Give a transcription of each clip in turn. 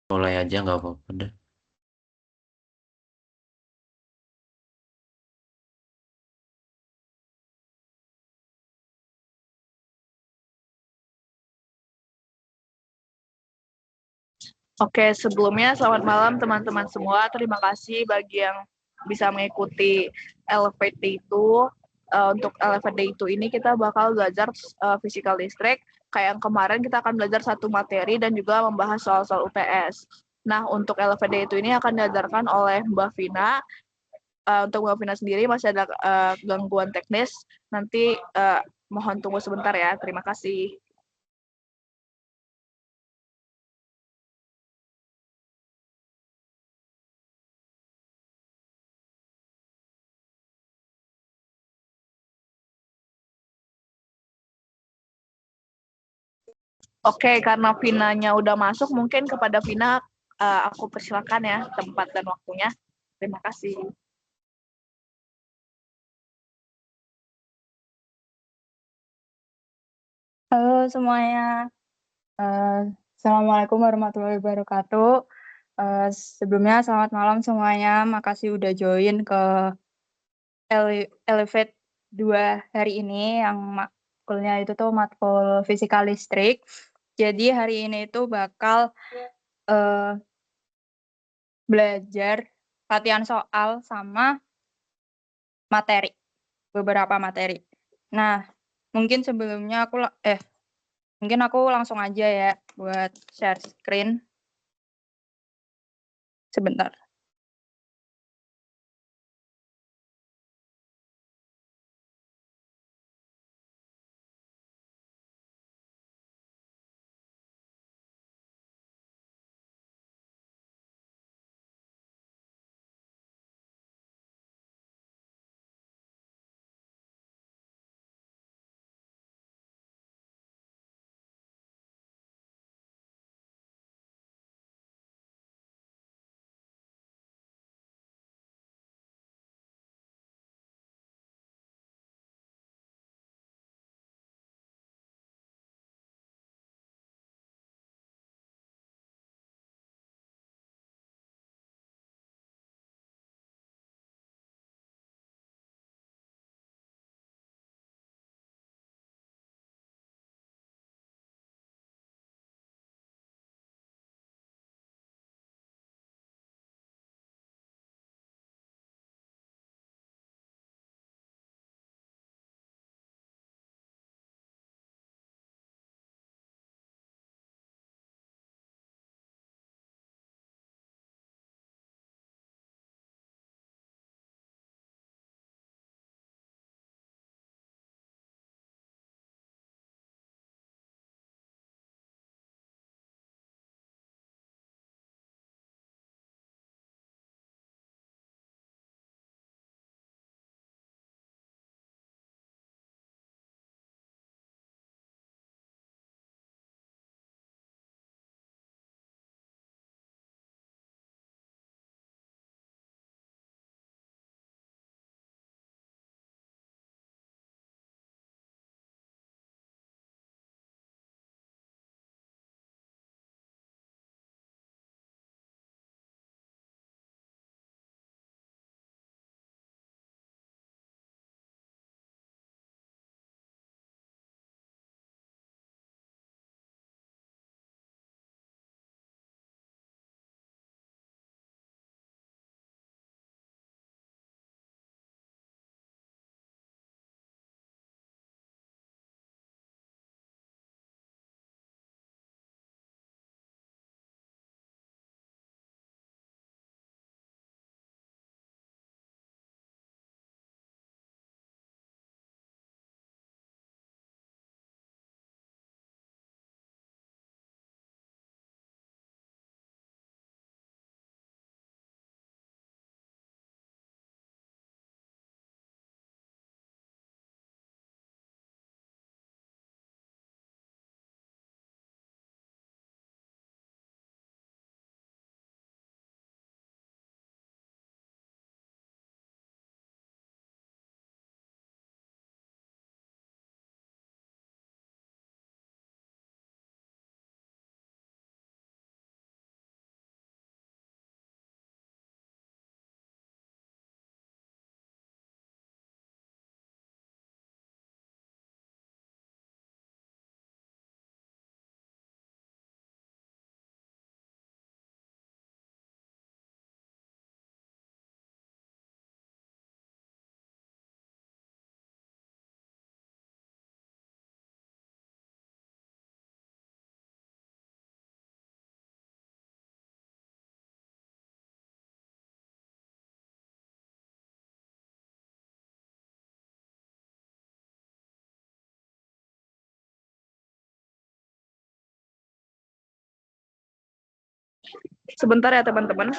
Mulai aja nggak apa-apa deh. Oke, sebelumnya selamat malam teman-teman semua. Terima kasih bagi yang bisa mengikuti Elevate Day itu. Untuk Elevate Day itu ini kita bakal belajar physical listrik. Kayak yang kemarin kita akan belajar satu materi dan juga membahas soal-soal UTS. Nah, untuk Elevate Day itu ini akan diajarkan oleh Mbak Vina. Untuk Mbak Vina sendiri masih ada gangguan teknis. Nanti mohon tunggu sebentar ya. Terima kasih. Oke, karena Vinanya udah masuk, mungkin kepada Vina aku persilakan ya tempat dan waktunya. Terima kasih. Halo semuanya, Eh, Assalamualaikum warahmatullahi wabarakatuh. Sebelumnya selamat malam semuanya, makasih udah join ke Elevate 2 hari ini yang matkulnya itu tuh matkul fisika listrik. Jadi hari ini itu bakal eh, belajar latihan soal sama materi, beberapa materi. Nah, mungkin sebelumnya mungkin aku langsung aja ya buat share screen sebentar. Sebentar ya teman-teman.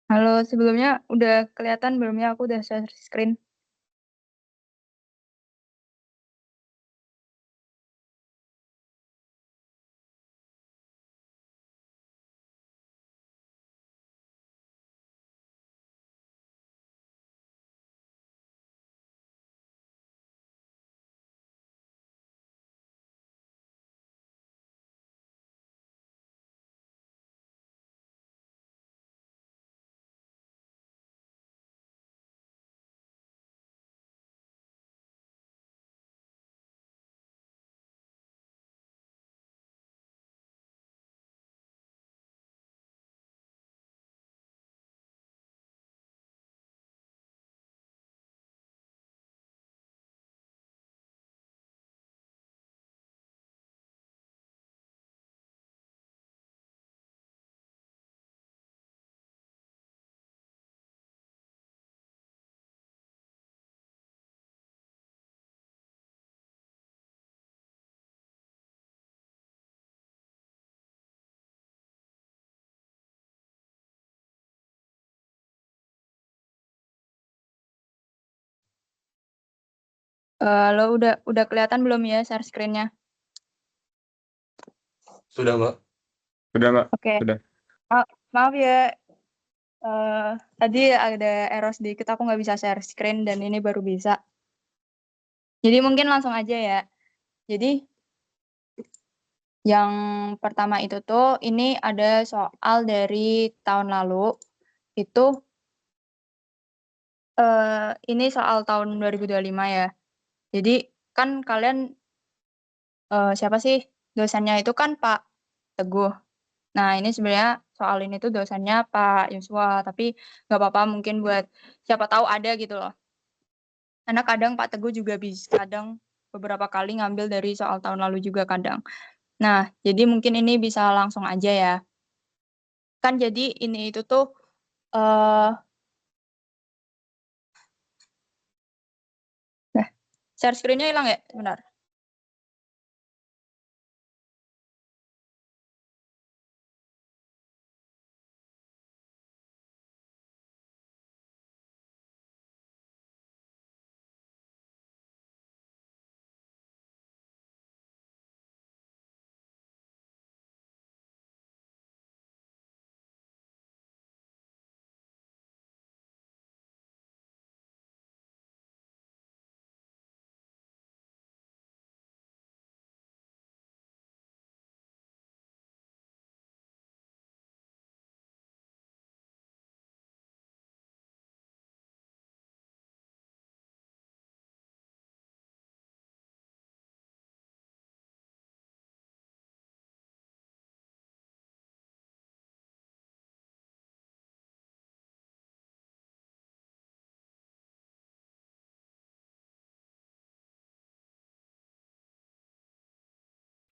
Halo, sebelumnya udah kelihatan belum ya? Aku udah share screen. Halo, udah kelihatan belum ya share screen-nya? Sudah, Mbak. Sudah, Mbak. Oke. Sudah. Maaf ya, tadi ada error sedikit, aku nggak bisa share screen dan ini baru bisa. Jadi mungkin langsung aja ya. Jadi yang pertama itu tuh ini ada soal dari tahun lalu. Itu ini soal tahun 2025 ya. Jadi kan kalian siapa sih dosennya itu kan Pak Teguh. Nah, ini sebenarnya soal ini tuh dosennya Pak Yuswa, tapi nggak apa-apa mungkin buat siapa tahu ada gitu loh. Karena kadang Pak Teguh juga bisa, kadang beberapa kali ngambil dari soal tahun lalu juga kadang. Nah, jadi mungkin ini bisa langsung aja ya. Kan jadi ini itu tuh eh nah, share screen-nya hilang ya? Sebentar.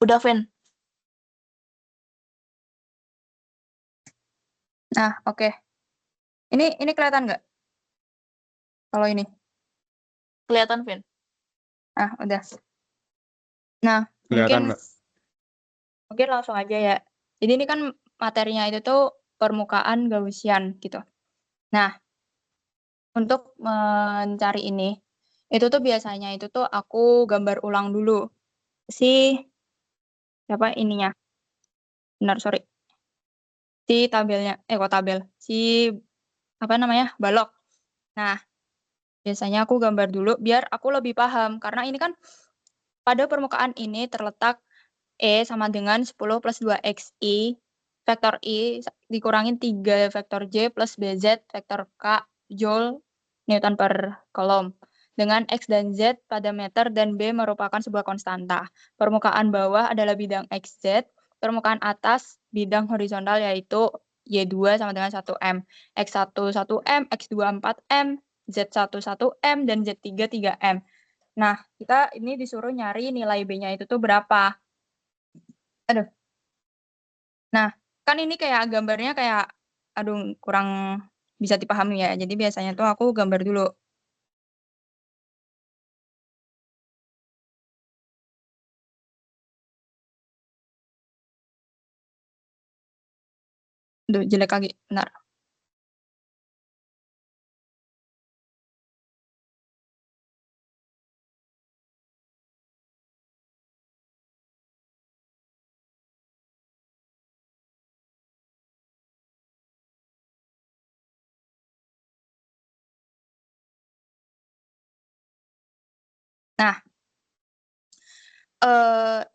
Udah, Vin. Nah, oke. Ini kelihatan nggak? Kalau ini. Kelihatan, Vin. Ah, udah. Nah, Kelihatan, Mbak. mungkin langsung aja ya. Jadi ini kan materinya itu tuh permukaan Gaussian gitu. Nah, untuk mencari ini, itu tuh biasanya itu tuh aku gambar ulang dulu si siapa ininya. Benar, sorry. Si tabelnya, kok tabel? Si apa namanya? Balok. Nah, biasanya aku gambar dulu biar aku lebih paham karena ini kan pada permukaan ini terletak E sama dengan 10 plus 2xi vektor I dikurangin 3 vektor J plus BZ vektor K Joule Newton per kolom. Dengan X dan Z pada meter dan B merupakan sebuah konstanta. Permukaan bawah adalah bidang XZ, permukaan atas bidang horizontal yaitu Y2 sama dengan 1M, X1 1M, X2 4M, Z1 1M, dan Z3 3M. Nah, kita ini disuruh nyari nilai B-nya itu tuh berapa. Aduh. Nah, kan ini kayak gambarnya kayak aduh kurang bisa dipahami ya. Jadi biasanya tuh aku gambar dulu. Duh, jelek lagi. Benar.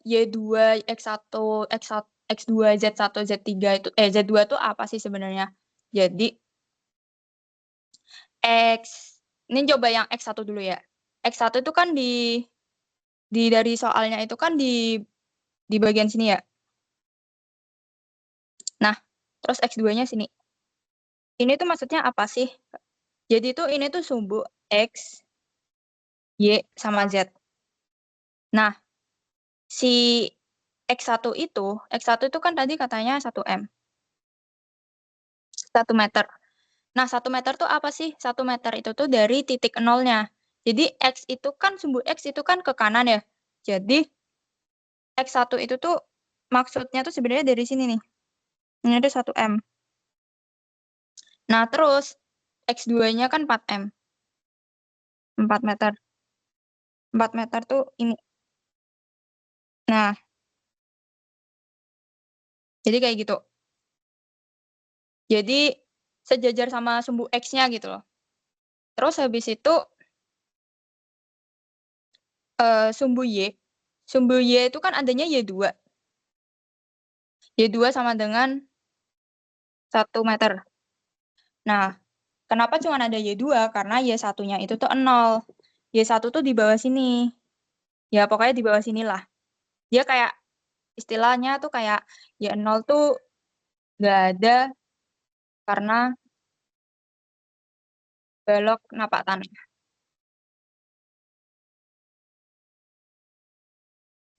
Y2, X1, X2, Z1, Z3 itu Z2 tuh apa sih sebenarnya? Jadi ini coba yang X1 dulu ya. X1 itu kan di dari soalnya itu kan di bagian sini ya. Nah, terus X2-nya sini. Ini tuh maksudnya apa sih? Jadi tuh ini tuh sumbu X, Y, sama Z. Nah, si X1 itu kan tadi katanya 1 M. 1 meter. Nah, 1 meter tuh apa sih? 1 meter itu tuh dari titik nolnya. Jadi X itu kan, sumbu X itu kan ke kanan ya. Jadi X1 itu tuh maksudnya tuh sebenarnya dari sini nih. Ini ada 1 M. Nah, terus X2-nya kan 4 M. 4 meter. 4 meter tuh ini. Nah, jadi kayak gitu. Jadi sejajar sama sumbu X-nya gitu loh. Terus habis itu sumbu Y. Sumbu Y itu kan adanya Y2. Y2 sama dengan 1 meter. Nah, kenapa cuma ada Y2? Karena Y1-nya itu tuh 0. Y1 tuh di bawah sini. Ya, pokoknya di bawah sinilah. Dia kayak, istilahnya tuh kayak Y0 tuh nggak ada karena belok napak tanah.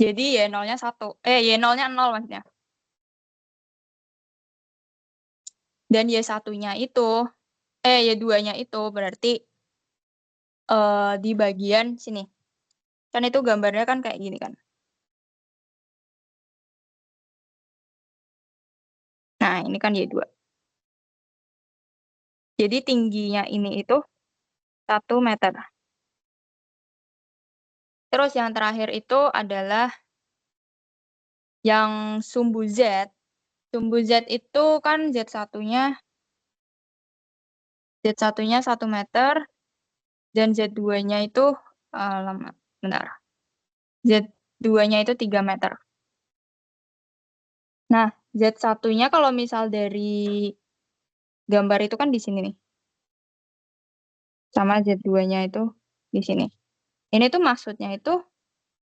Jadi Y0-nya 1. Y0-nya 0 maksudnya. Dan Y1-nya itu, Y2-nya itu berarti di bagian sini. Kan itu gambarnya kan kayak gini kan. Nah, ini kan Y2. Jadi tingginya ini itu 1 meter. Terus yang terakhir itu adalah yang sumbu Z. Sumbu Z itu kan Z1-nya 1 meter dan Z2-nya itu bentar. Z2-nya itu 3 meter. Nah, Z1-nya kalau misal dari gambar itu kan di sini nih. Sama Z2-nya itu di sini. Ini tuh maksudnya itu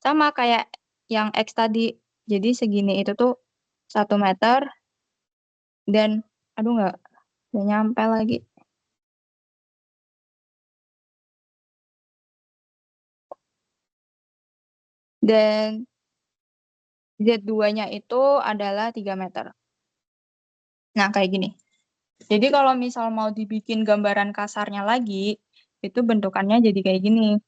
sama kayak yang X tadi. Jadi segini itu tuh 1 meter dan aduh nggak nyampe lagi. Dan Z2-nya itu adalah 3 meter. Nah, kayak gini. Jadi kalau misal mau dibikin gambaran kasarnya lagi, itu bentukannya jadi kayak gini.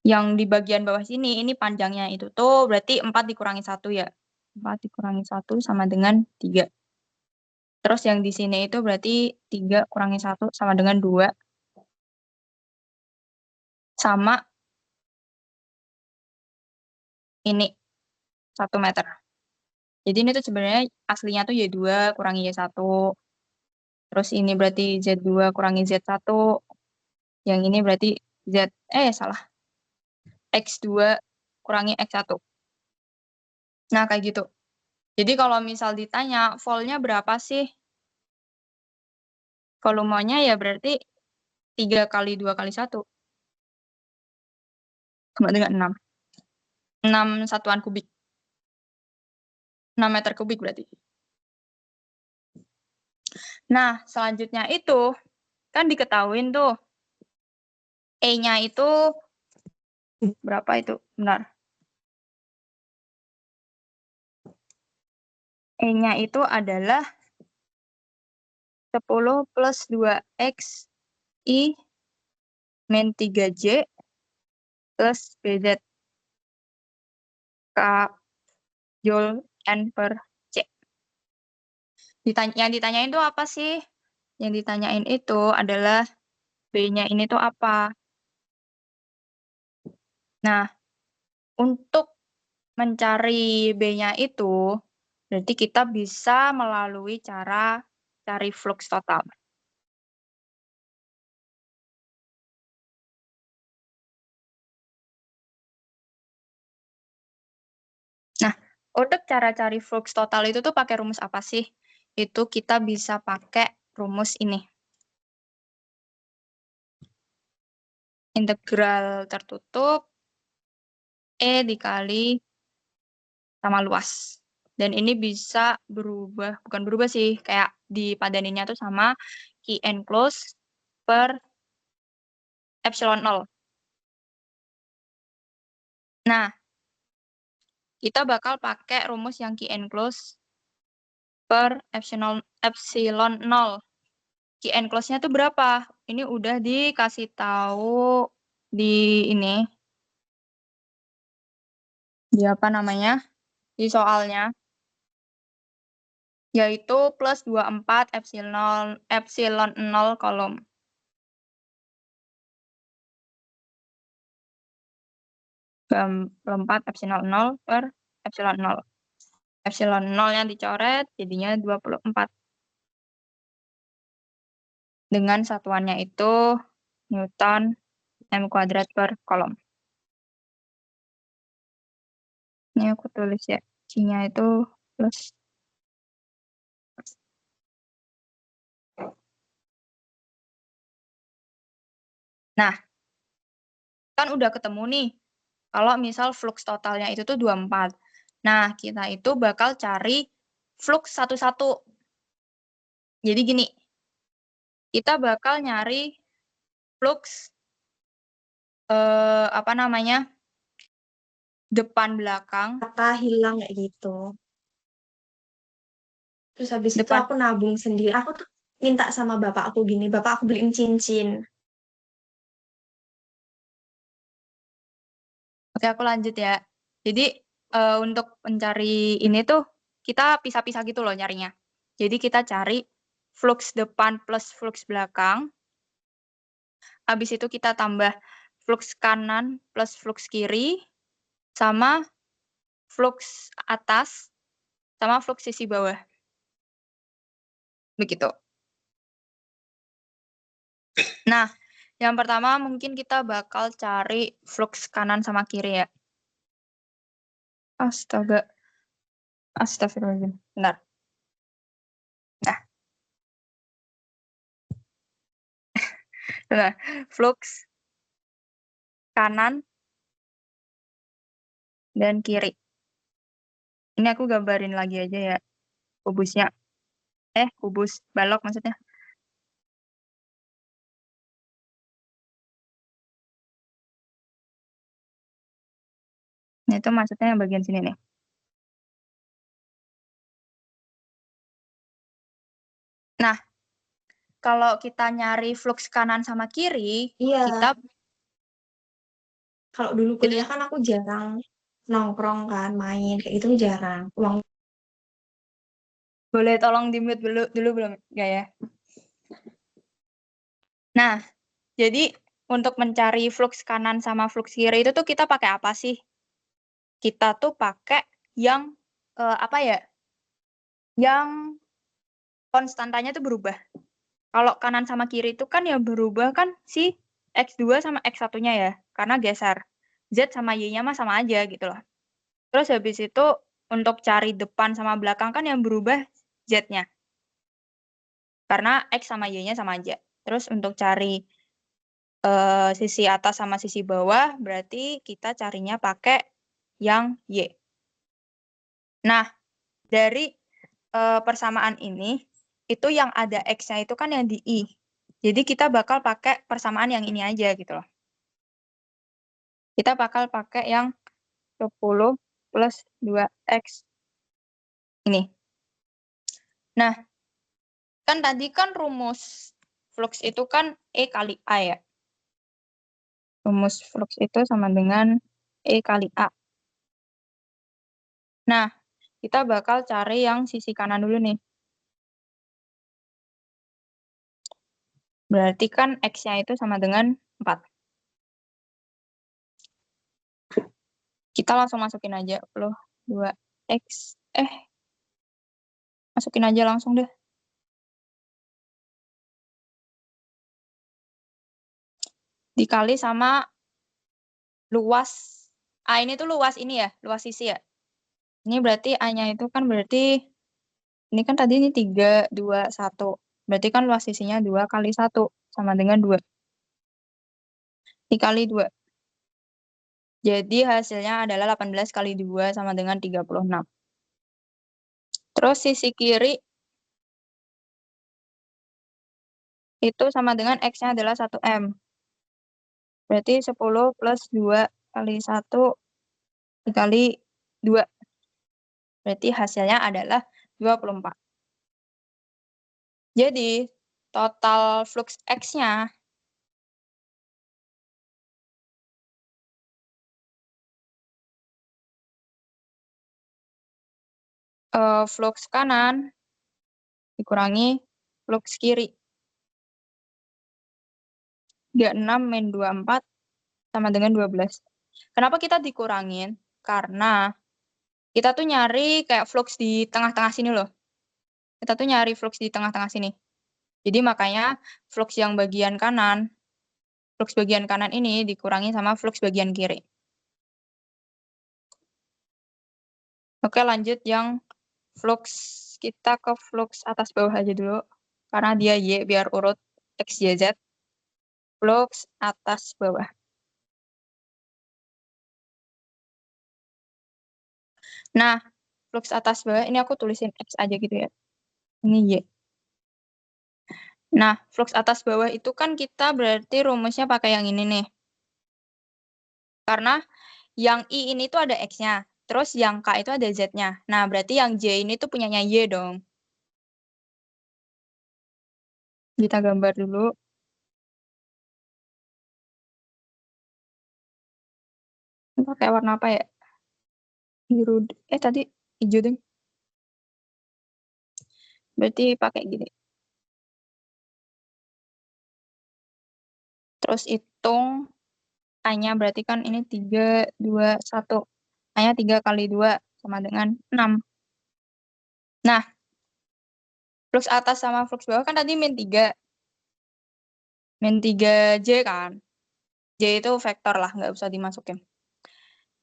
Yang di bagian bawah sini, ini panjangnya itu tuh berarti 4 dikurangi 1 ya. 4 dikurangi 1 sama dengan 3. Terus yang di sini itu berarti 3 kurangi 1 sama dengan 2. Sama ini 1 meter. Jadi ini tuh sebenarnya aslinya tuh Y2 kurangi Y1. Terus ini berarti Z2 kurangi Z1. Yang ini berarti salah. X2 kurangi X1. Nah, kayak gitu. Jadi kalau misal ditanya, voltnya berapa sih? Volumenya ya berarti 3 kali 2 kali 1. Sama dengan 6. 6 satuan kubik. 6 meter kubik berarti. Nah, selanjutnya itu, kan diketahuin tuh, E-nya itu, berapa itu? Benar. E-nya itu adalah 10 plus 2X I min 3J plus BZ K Joule N per C. Yang ditanyain itu apa sih? Yang ditanyain itu adalah B-nya ini tuh apa? Nah, untuk mencari B-nya itu, berarti kita bisa melalui cara cari flux total. Untuk cara cari flux total itu tuh pakai rumus apa sih? Itu kita bisa pakai rumus ini. Integral tertutup E dikali sama luas. Dan ini bisa berubah, bukan berubah sih, kayak dipadaninnya tuh sama Q enclosed per epsilon 0. Nah, kita bakal pakai rumus yang Q enclosed per epsilon 0. Q enclosed-nya tuh berapa? Ini udah dikasih tahu di ini. Di apa namanya? Di soalnya. Yaitu plus 24 epsilon 0 kolom. 24 epsilon 0 per epsilon 0. Epsilon 0-nya dicoret, jadinya 24. Dengan satuannya itu Newton M kuadrat per kolom. Ini aku tulis ya, C-nya itu plus. Nah, kan udah ketemu nih, kalau misal flux totalnya itu tuh 24. Nah, kita itu bakal cari flux satu-satu. Jadi gini, kita bakal nyari flux apa namanya? Depan belakang. Kata hilang kayak gitu. Terus habis itu Depan. aku nabung sendiri. Aku tuh minta sama bapak aku gini, bapak aku beliin cincin. Oke, aku lanjut ya. Jadi untuk mencari ini tuh kita pisah-pisah gitu loh nyarinya. Jadi kita cari flux depan plus flux belakang. Habis itu kita tambah flux kanan plus flux kiri sama flux atas sama flux sisi bawah. Begitu. Nah, yang pertama mungkin kita bakal cari flux kanan sama kiri ya. Astaga. Astagfirullahaladzim. Benar. Nah, flux kanan dan kiri. Ini aku gambarin lagi aja ya kubusnya. Kubus balok maksudnya. Nah, itu maksudnya yang bagian sini nih. Nah, kalau kita nyari flux kanan sama kiri, Iya. kita Kalau dulu kuliah kan aku jarang nongkrong kan, main kayak gitu jarang. Uang boleh tolong di-mute dulu belum? Nggak ya? Nah, jadi untuk mencari flux kanan sama flux kiri itu tuh kita pakai apa sih? Kita tuh pakai yang apa ya? Yang konstantanya tuh berubah. Kalau kanan sama kiri itu kan yang berubah kan si X2 sama X1-nya ya, karena geser. Z sama Y-nya mah sama aja gitu loh. Terus habis itu untuk cari depan sama belakang kan yang berubah Z-nya. Karena X sama Y-nya sama aja. Terus untuk cari sisi atas sama sisi bawah, berarti kita carinya pakai yang Y. Nah, dari persamaan ini, itu yang ada X-nya itu kan yang di I. Jadi kita bakal pakai persamaan yang ini aja gitu loh. Kita bakal pakai yang 10 plus 2X ini. Nah, kan tadi kan rumus flux itu kan E kali A ya. Rumus flux itu sama dengan E kali A. Nah, kita bakal cari yang sisi kanan dulu nih. Berarti kan X-nya itu sama dengan 4. Kita langsung masukin aja. 2X. Masukin aja langsung deh. Dikali sama luas. A ini tuh luas ini ya, luas sisi ya. Ini berarti A-nya itu kan berarti, ini kan tadi ini 3, 2, 1. Berarti kan luas sisinya 2 kali 1, sama dengan 2. Dikali 2. Jadi hasilnya adalah 18 kali 2 sama dengan 36. Terus sisi kiri itu sama dengan X-nya adalah 1M. Berarti 10 plus 2 kali 1 dikali 2. Berarti hasilnya adalah 24. Jadi total flux X-nya flux kanan dikurangi flux kiri. 36 min 24 sama dengan 12. Kenapa kita dikurangin? Karena kita tuh nyari kayak flux di tengah-tengah sini loh. Kita tuh nyari flux di tengah-tengah sini. Jadi makanya flux yang bagian kanan, flux bagian kanan ini dikurangi sama flux bagian kiri. Oke, lanjut yang flux, kita ke flux atas bawah aja dulu. Karena dia Y, biar urut X, Y, Z. Flux atas bawah. Nah, flux atas bawah, ini aku tulisin X aja gitu ya. Ini Y. Nah, flux atas bawah itu kan kita berarti rumusnya pakai yang ini nih. Karena yang I ini tuh ada X-nya. Terus yang K itu ada Z-nya. Nah, berarti yang J ini tuh punyanya Y dong. Kita gambar dulu. Pakai warna apa ya? Biru. Tadi hijau deh. Berarti pakai gini. Terus hitung A-nya berarti kan ini 3, 2, 1. A-nya 3 kali 2 sama dengan 6. Nah, flux atas sama flux bawah kan tadi min 3. Min 3J kan. J itu vektor lah, nggak usah dimasukin.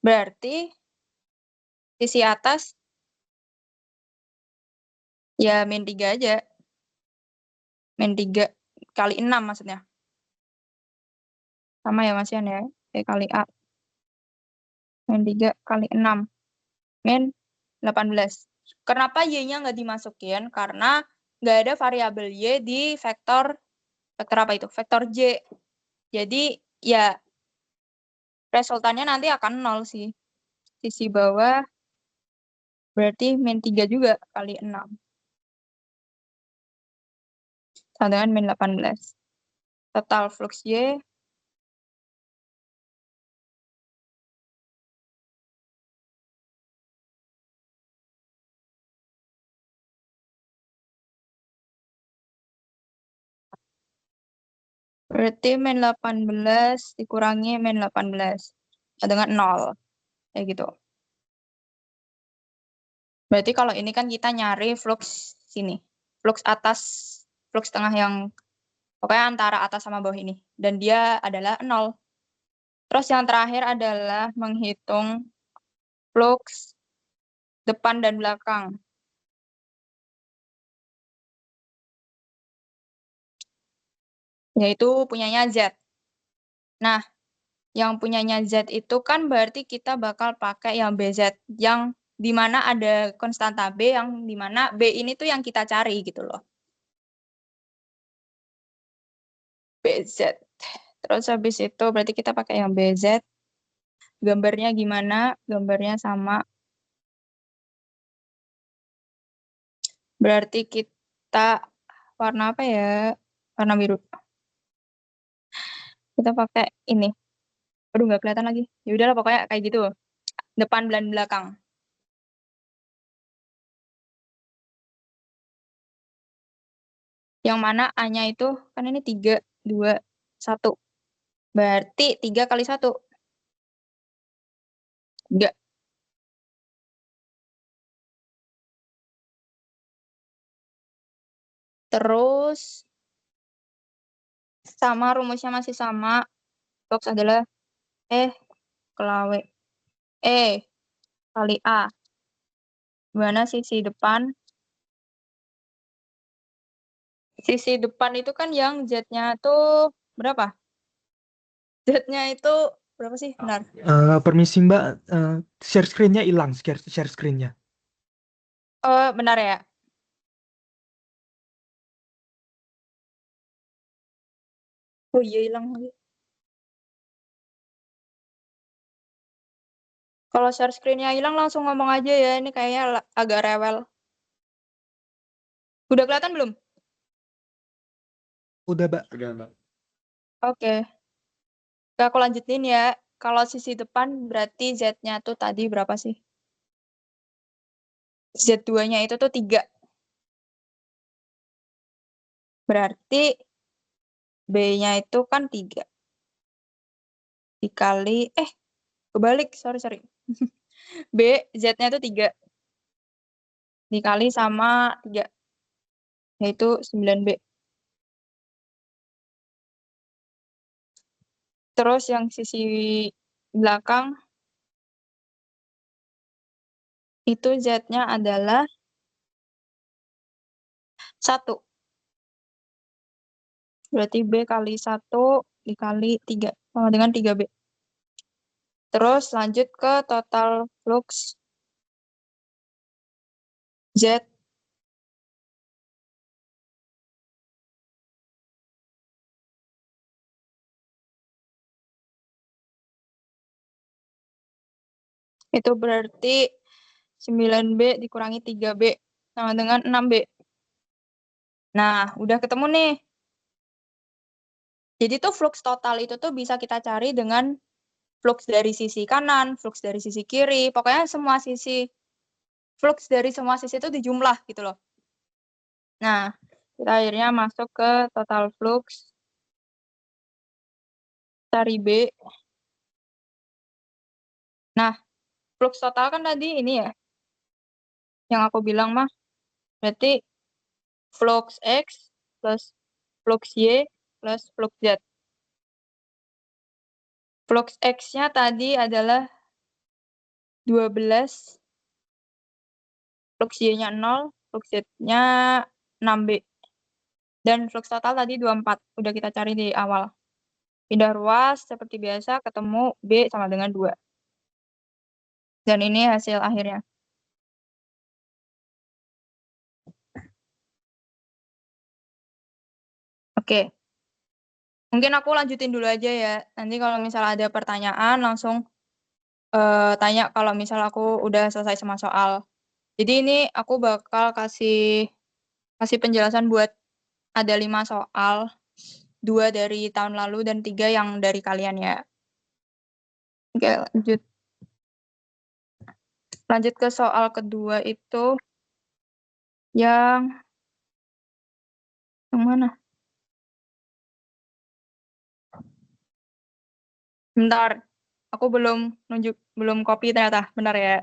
Berarti sisi atas ya min 3 aja. Min 3 kali 6 maksudnya. Sama ya Mas Yan ya. Kali A. Min 3 kali 6. Min 18. Kenapa Y-nya nggak dimasukin? Karena nggak ada variabel Y di vektor apa itu? Vektor J. Jadi ya resultannya nanti akan 0 sih. Sisi bawah berarti min 3 juga kali 6. Sama dengan min 18. Total flux Y berarti min 18 dikurangi min 18. Sama dengan 0. Kayak gitu. Berarti kalau ini kan kita nyari flux sini. Flux atas, flux tengah yang pokoknya antara atas sama bawah ini. Dan dia adalah 0. Terus yang terakhir adalah menghitung flux depan dan belakang. Yaitu punyanya Z. Nah, yang punyanya Z itu kan berarti kita bakal pakai yang BZ. Yang dimana ada konstanta B, yang dimana B ini tuh yang kita cari gitu loh. BZ. Terus habis itu berarti kita pakai yang BZ. Gambarnya gimana? Gambarnya sama. Berarti kita warna apa ya? Warna biru. Kita pakai ini. Aduh, nggak kelihatan lagi. Ya udahlah pokoknya kayak gitu. Depan dan belakang. Yang mana A-nya itu, kan ini 3, 2, 1. Berarti 3 kali 1. 3. Terus, sama rumusnya masih sama. Flux adalah E kali A. Gimana sisi depan? Sisi depan itu kan yang Z-nya tuh berapa? Z-nya itu berapa sih? Benar. Permisi Mbak, share screen-nya hilang, share screen-nya. Benar ya. Oh iya hilang lagi. Kalau share screen-nya hilang langsung ngomong aja ya. Ini kayaknya agak rewel. Udah kelihatan belum? Udah Mbak. Udah, Mbak. Oke. Oke, aku lanjutin ya. Kalau sisi depan berarti Z-nya tuh tadi berapa sih? Z2-nya itu tuh 3. Berarti B-nya itu kan 3. Dikali, kebalik, sorry. B, Z-nya itu 3. Dikali sama 3. Yaitu 9B. Terus yang sisi belakang itu Z-nya adalah 1. Berarti B kali 1 dikali 3 sama dengan 3B. Terus lanjut ke total flux Z. Itu berarti 9B dikurangi 3B sama dengan 6B. Nah, udah ketemu nih. Jadi tuh flux total itu tuh bisa kita cari dengan flux dari sisi kanan, flux dari sisi kiri, pokoknya semua sisi, flux dari semua sisi itu dijumlah gitu loh. Nah, kita akhirnya masuk ke total flux, cari B. Nah, flux total kan tadi ini ya, yang aku bilang mah, berarti flux X plus flux Y plus flux Z. Flux X-nya tadi adalah 12, flux Y-nya 0, flux Z-nya 6B. Dan flux total tadi 24, udah kita cari di awal. Pindah ruas, seperti biasa, ketemu B sama dengan 2. Dan ini hasil akhirnya. Oke. Mungkin aku lanjutin dulu aja ya. Nanti kalau misalnya ada pertanyaan, langsung tanya kalau misal aku udah selesai sama soal. Jadi ini aku bakal kasih penjelasan buat ada 5 soal. 2 dari tahun lalu dan 3 yang dari kalian ya. Oke, lanjut. Lanjut ke soal kedua itu yang mana? Bentar. Aku belum copy ternyata. Bentar ya.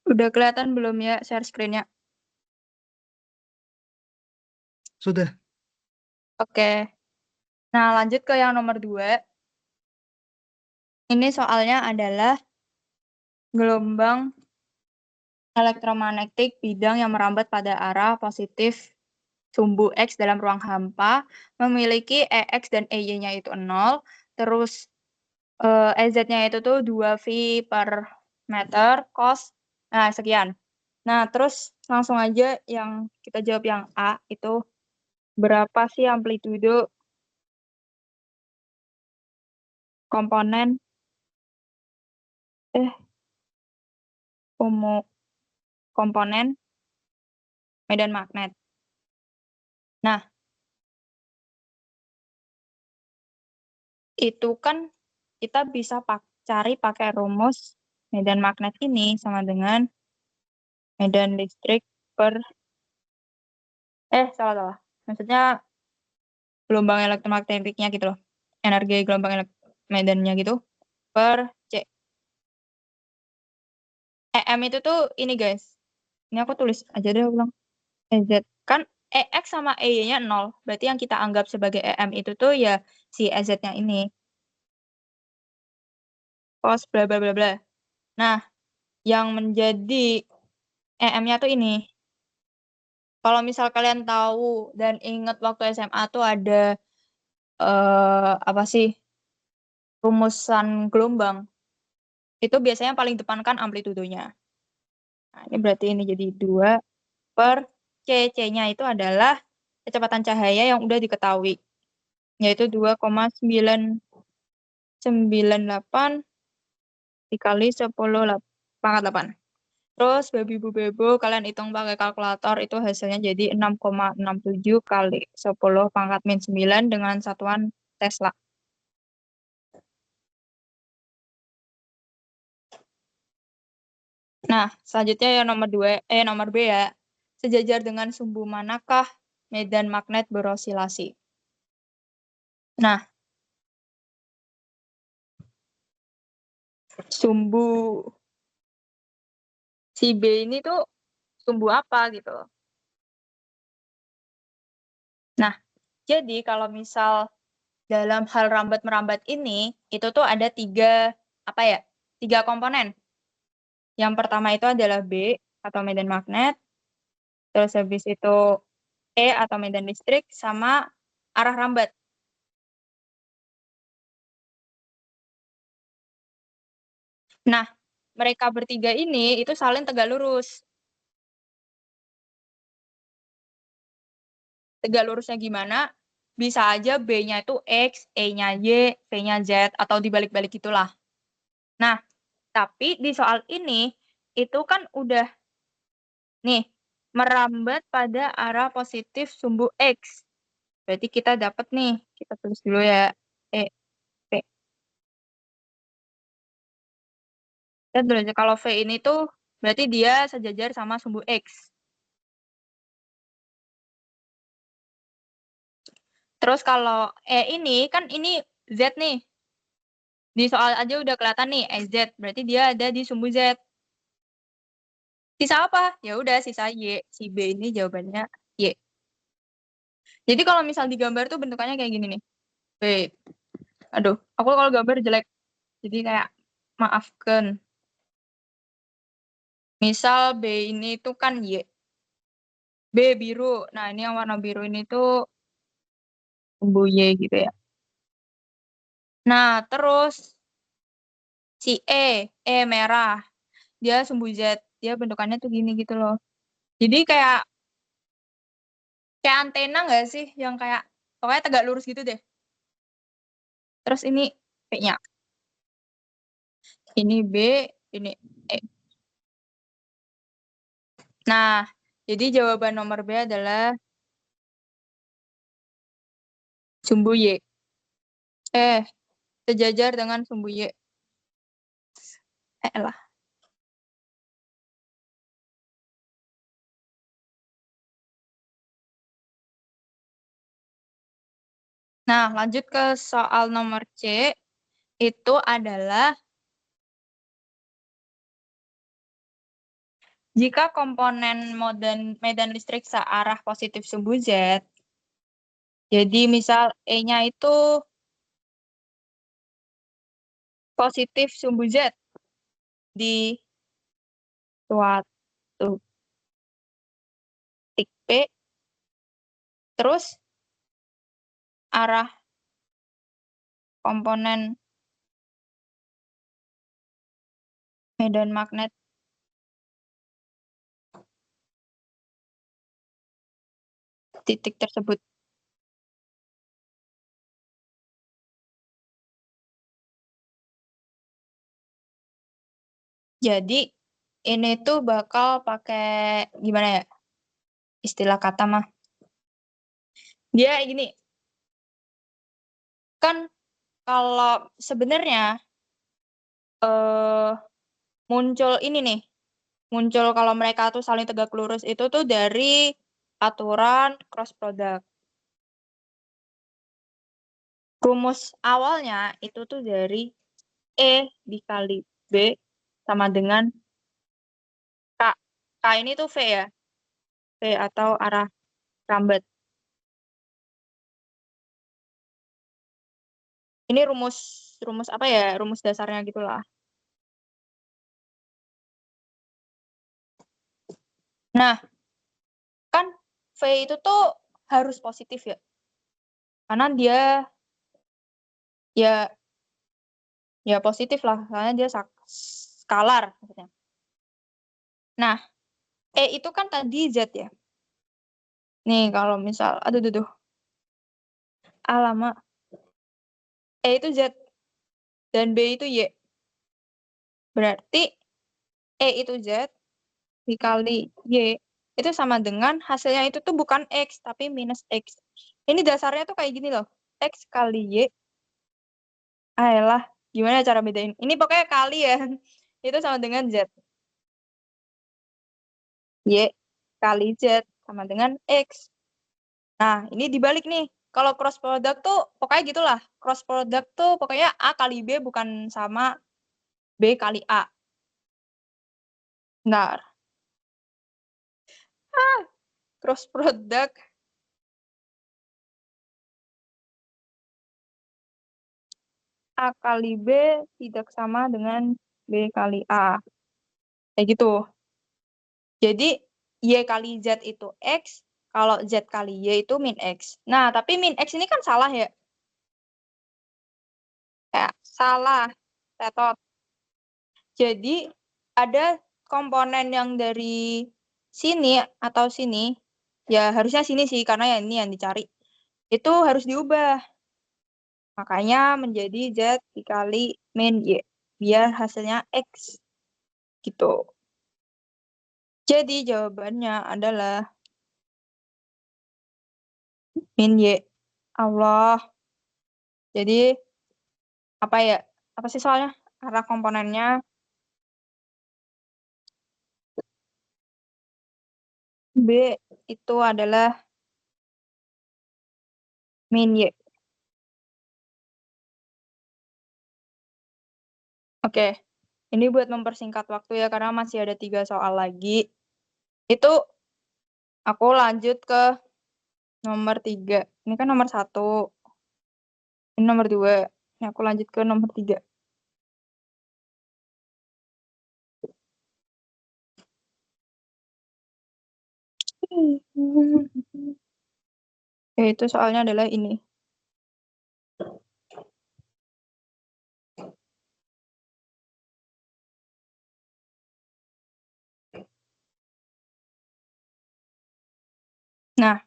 Udah kelihatan belum ya share screen-nya? Sudah. Oke. Nah, lanjut ke yang nomor 2. Ini soalnya adalah gelombang elektromagnetik bidang yang merambat pada arah positif sumbu X dalam ruang hampa memiliki EX dan EY-nya itu 0, terus EZ-nya itu tuh 2V per meter, cos Nah, sekian. Nah, terus langsung aja yang kita jawab yang A itu berapa sih amplitudo komponen komponen medan magnet. Nah, itu kan kita bisa cari pakai rumus medan magnet ini sama dengan medan listrik per salah. Maksudnya gelombang elektromagnetiknya gitu loh. Energi gelombang medannya gitu per C. EM itu tuh ini guys. Ini aku tulis aja deh ulang. EZ. Kan EX sama EY-nya 0. Berarti yang kita anggap sebagai EM itu tuh ya si EZ-nya ini. Cos bla bla bla bla. Nah, yang menjadi EM-nya tuh ini. Kalau misal kalian tahu dan ingat waktu SMA tuh ada apa sih? Rumusan gelombang. Itu biasanya paling depan kan amplitudonya. Nah, ini berarti ini jadi 2 per C. C-nya itu adalah kecepatan cahaya yang udah diketahui. Yaitu 2,998 dikali 10 pangkat 8. Terus babi bu bebo kalian hitung pakai kalkulator itu hasilnya jadi 6,67 kali 10 pangkat min 9 dengan satuan Tesla. Nah, selanjutnya yang nomor B ya. Sejajar dengan sumbu manakah medan magnet berosilasi? Nah, sumbu si B ini tuh sumbu apa gitu. Nah, jadi kalau misal dalam hal rambat-merambat ini, itu tuh ada 3 komponen. Yang pertama itu adalah B atau medan magnet, terus habis itu E atau medan listrik, sama arah rambat. Nah, mereka bertiga ini itu saling tegak lurus. Tegak lurusnya gimana? Bisa aja B-nya itu X, E-nya Y, V-nya Z, atau dibalik-balik itulah. Nah, tapi di soal ini, itu kan udah nih, merambat pada arah positif sumbu X. Berarti kita dapat nih, kita tulis dulu ya, E, V. Dan tulis kalau V ini tuh berarti dia sejajar sama sumbu X. Terus kalau E ini, kan ini Z nih. Di soal aja udah kelihatan nih, Z. Berarti dia ada di sumbu Z. Sisa apa? Ya udah sisa Y. Si B ini jawabannya Y. Jadi kalau misal digambar tuh bentukannya kayak gini nih. B. Aduh, aku kalau gambar jelek. Jadi kayak maafkan. Misal B ini tuh kan Y. B biru. Nah, ini yang warna biru ini tuh sumbu Y gitu ya. Nah, terus si E merah. Dia sumbu Z. Dia bentukannya tuh gini gitu loh. Jadi kayak antena nggak sih? Yang kayak pokoknya tegak lurus gitu deh. Terus ini P-nya. Ini B, ini E. Nah, jadi jawaban nomor B adalah sumbu Y. Sejajar dengan sumbu Y. Lah. Nah, lanjut ke soal nomor C. Itu adalah jika komponen medan listrik searah positif sumbu Z, jadi misal E-nya itu positif sumbu Z di suatu titik P, terus arah komponen medan magnet titik tersebut. Jadi ini tuh bakal pakai gimana ya? Istilah kata mah. Dia gini, kan kalau sebenarnya muncul ini nih, muncul kalau mereka tuh saling tegak lurus itu tuh dari aturan cross product. Rumus awalnya itu tuh dari E dikali B sama dengan K. K ini tuh V ya, V atau arah rambat. Ini rumus apa ya? Rumus dasarnya gitulah. Nah, kan V itu tuh harus positif ya. Karena dia ya positif lah, karena dia skalar maksudnya. Nah, E itu kan tadi Z ya. Nih kalau misal, aduh. Alamak. E itu Z dan B itu Y. Berarti E itu Z dikali Y itu sama dengan hasilnya itu tuh bukan X tapi minus X. Ini dasarnya tuh kayak gini loh. X kali Y. Ayolah, gimana cara bedain? Ini pokoknya kali ya. Itu sama dengan Z. Y kali Z sama dengan X. Nah, ini dibalik nih. Kalau cross product tuh pokoknya gitulah. Cross product tuh pokoknya A kali B bukan sama B kali A. Bentar. Cross product. A kali B tidak sama dengan B kali A. Kayak gitu. Jadi, Y kali Z itu X. Kalau Z kali Y itu min X. Nah, tapi min X ini kan salah ya. Ya, salah. Tetot. Jadi, ada komponen yang dari sini atau sini. Ya, harusnya sini sih, karena yang ini yang dicari. Itu harus diubah. Makanya menjadi Z dikali min Y. Biar hasilnya X. Gitu. Jadi, jawabannya adalah min Y. Allah. Jadi, apa ya? Apa sih soalnya? Arah komponennya B itu adalah min Y. Oke, ini buat mempersingkat waktu ya, karena masih ada 3 soal lagi. Itu aku lanjut ke nomor 3. Ini kan nomor 1. Ini nomor 2. Ini aku lanjut ke nomor 3. Itu soalnya adalah ini. Nah,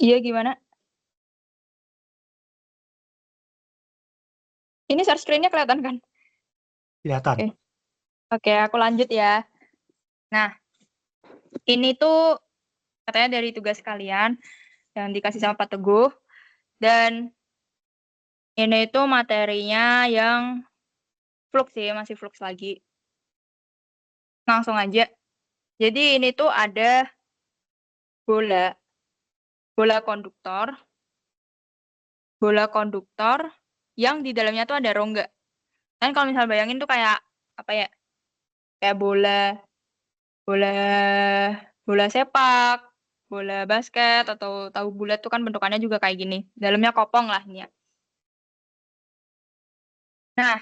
iya gimana? Ini share screen-nya kelihatan kan? Kelihatan. Oke, aku lanjut ya. Nah, ini tuh katanya dari tugas kalian yang dikasih sama Pak Teguh. Dan ini tuh materinya yang flux sih, masih flux lagi. Langsung aja. Jadi ini tuh ada bola konduktor yang di dalamnya tuh ada rongga. Dan kalau misal bayangin tuh kayak apa ya? Kayak bola sepak, bola basket atau tahu bulat tuh kan bentukannya juga kayak gini. Dalamnya kopong lah ini ya. Nah,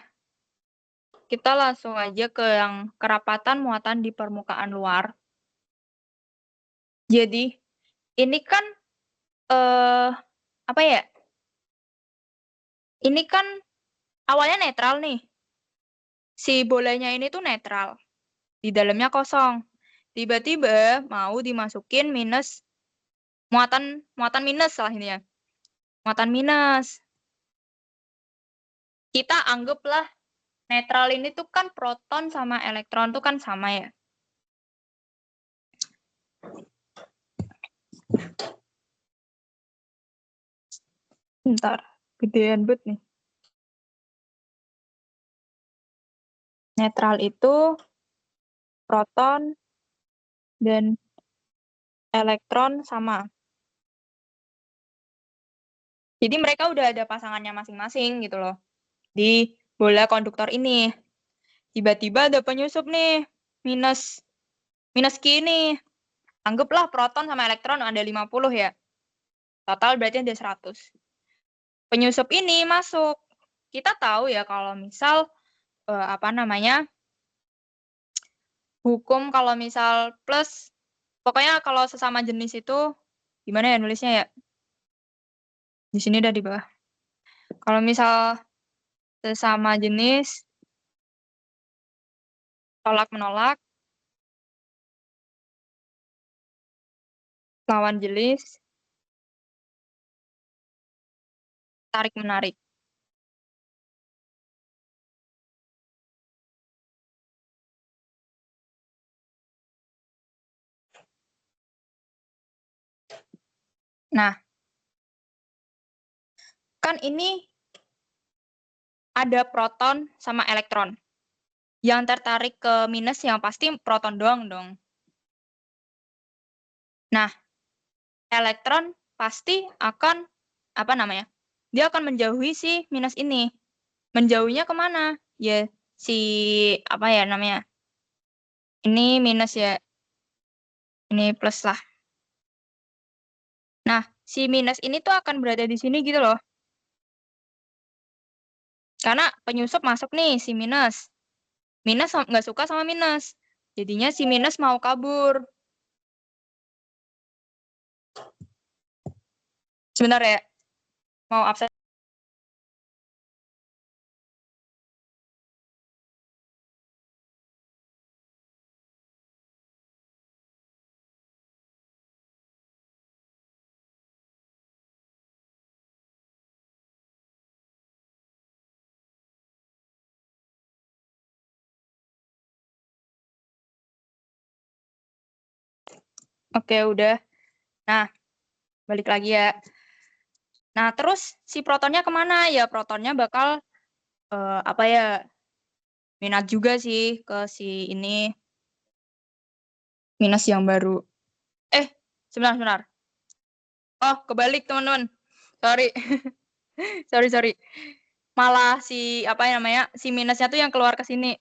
kita langsung aja ke yang kerapatan muatan di permukaan luar. Jadi, ini kan, apa ya, ini kan awalnya netral nih. Si bolanya ini tuh netral. Di dalamnya kosong. Tiba-tiba mau dimasukin minus, muatan minus lah ini ya. Muatan minus. Kita anggaplah netral ini tuh kan proton sama elektron tuh kan sama ya. Bentar, gedean banget nih. Netral itu proton dan elektron sama. Jadi mereka udah ada pasangannya masing-masing gitu loh. Di bola konduktor ini. Tiba-tiba ada penyusup nih, minus Q nih. Anggaplah proton sama elektron ada 50 ya. Total berarti ada 100. Penyusup ini masuk. Kita tahu ya kalau misal hukum kalau misal plus, pokoknya kalau sesama jenis itu gimana ya nulisnya ya? Di sini udah di bawah. Kalau misal sesama jenis tolak-menolak, lawan jenis, tarik-menarik. Nah, kan ini ada proton sama elektron. Yang tertarik ke minus yang pasti proton doang dong. Nah, elektron pasti akan, dia akan menjauhi si minus ini. Menjauhinya kemana? Ya, ini minus ya, ini plus lah. Nah, si minus ini tuh akan berada di sini gitu loh. Karena penyusup masuk nih, si minus. Minus nggak suka sama minus. Jadinya si minus mau kabur. Sebentar ya, mau absen. Oke, udah. Nah, balik lagi ya. Nah, terus si protonnya kemana? Ya, protonnya bakal, minat juga sih ke si ini, minus yang baru. Sebentar. Oh, kebalik teman-teman. Sorry. sorry. Malah si, si minusnya tuh yang keluar ke sini.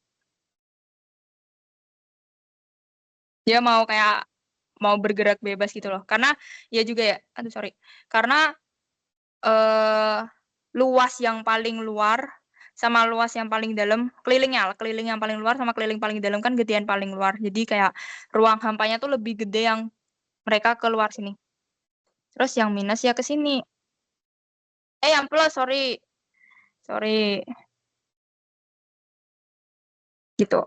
Dia mau bergerak bebas gitu loh. Karena ya juga ya, karena luas yang paling luar sama luas yang paling dalam, keliling yang paling luar sama keliling paling dalam kan gedean paling luar. Jadi kayak ruang hampanya tuh lebih gede yang mereka keluar sini. Terus yang minus ya ke sini. Yang plus, sorry. Gitu.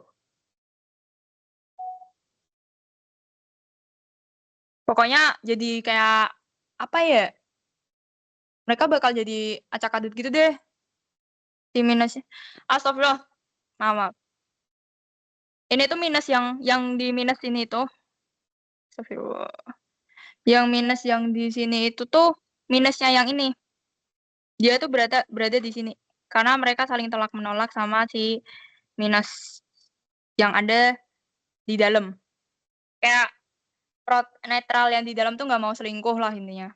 Pokoknya jadi kayak apa ya? Mereka bakal jadi acak-adut gitu deh. Si minusnya. Astagfirullah. Maaf. Ini tuh minus yang di minus ini tuh. Astagfirullah. Yang minus yang di sini itu tuh minusnya yang ini. Dia tuh berada di sini. Karena mereka saling tolak menolak sama si minus yang ada di dalam. Kayak netral yang di dalam tuh nggak mau selingkuh lah intinya.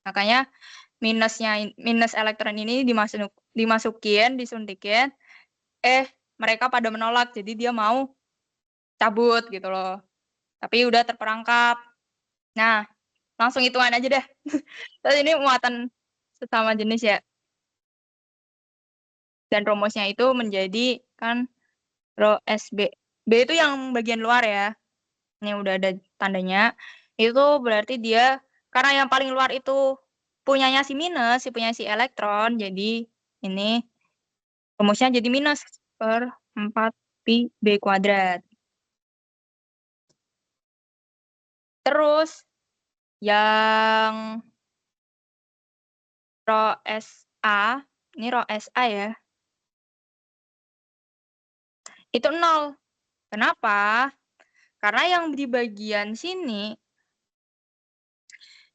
Makanya minus elektron ini dimasukin, disuntikin, mereka pada menolak, jadi dia mau cabut gitu loh. Tapi udah terperangkap. Nah, langsung hitungan aja deh. Terus ini muatan sesama jenis ya. Dan rumusnya itu menjadi kan Rho SB. B itu yang bagian luar ya. Ini udah ada tandanya. Itu berarti dia karena yang paling luar itu punyanya si minus, punya si elektron. Jadi ini rumusnya jadi minus per 4 pi B kuadrat. Terus yang rho SA, ini rho SA ya. Itu 0. Kenapa? Karena yang di bagian sini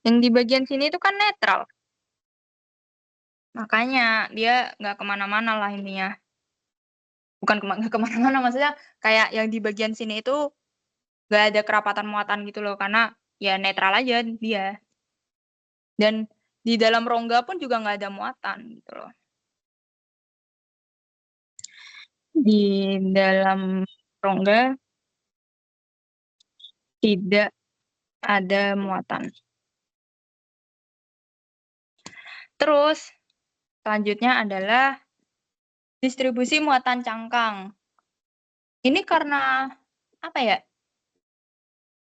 itu kan netral. Makanya dia nggak kemana-mana lah intinya. Bukan nggak kemana-mana, maksudnya kayak yang di bagian sini itu nggak ada kerapatan muatan gitu loh, karena ya netral aja dia. Dan di dalam rongga pun juga nggak ada muatan gitu loh. Di dalam rongga tidak ada muatan. Terus selanjutnya adalah distribusi muatan cangkang. Ini karena apa ya?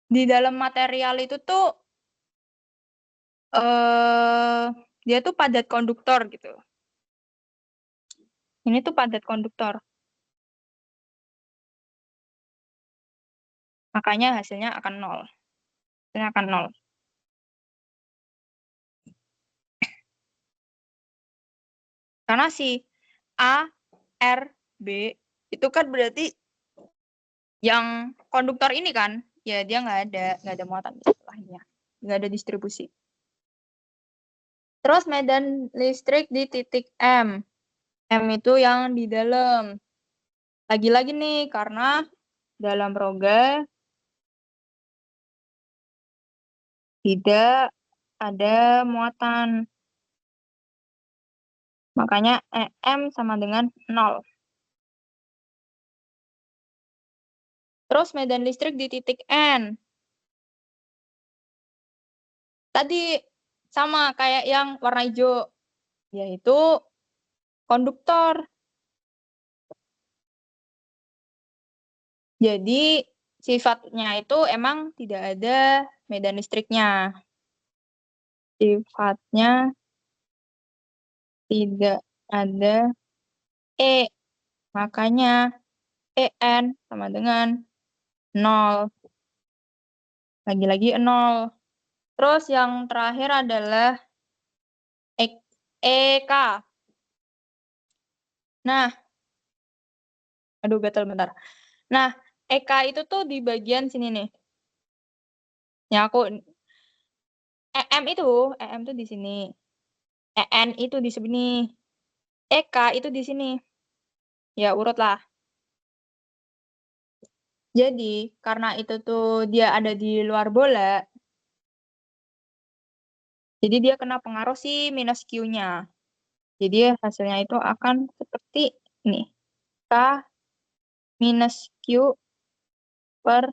Di dalam material itu tuh dia tuh padat konduktor gitu. Ini tuh padat konduktor. Makanya hasilnya akan 0. Hasilnya akan 0. Karena si A, R, B itu kan berarti yang konduktor ini kan, ya dia nggak ada muatan istilahnya. Nggak ada distribusi. Terus medan listrik di titik M. M itu yang di dalam. Lagi-lagi nih, karena dalam rongga tidak ada muatan. Makanya M sama dengan 0. Terus medan listrik di titik N. Tadi sama kayak yang warna hijau, yaitu konduktor. Jadi sifatnya itu emang tidak ada medan listriknya. Sifatnya tidak ada E. Makanya EN sama dengan 0. Lagi-lagi 0. Terus yang terakhir adalah EK. Nah, aduh gatal bentar. Nah, EK itu tuh di bagian sini nih. Ya EM tuh di sini. EN itu di sini. EK itu di sini. Ya urut lah. Jadi, karena itu tuh dia ada di luar bola, jadi dia kena pengaruh si minus Q-nya. Jadi hasilnya itu akan seperti ini. K minus Q per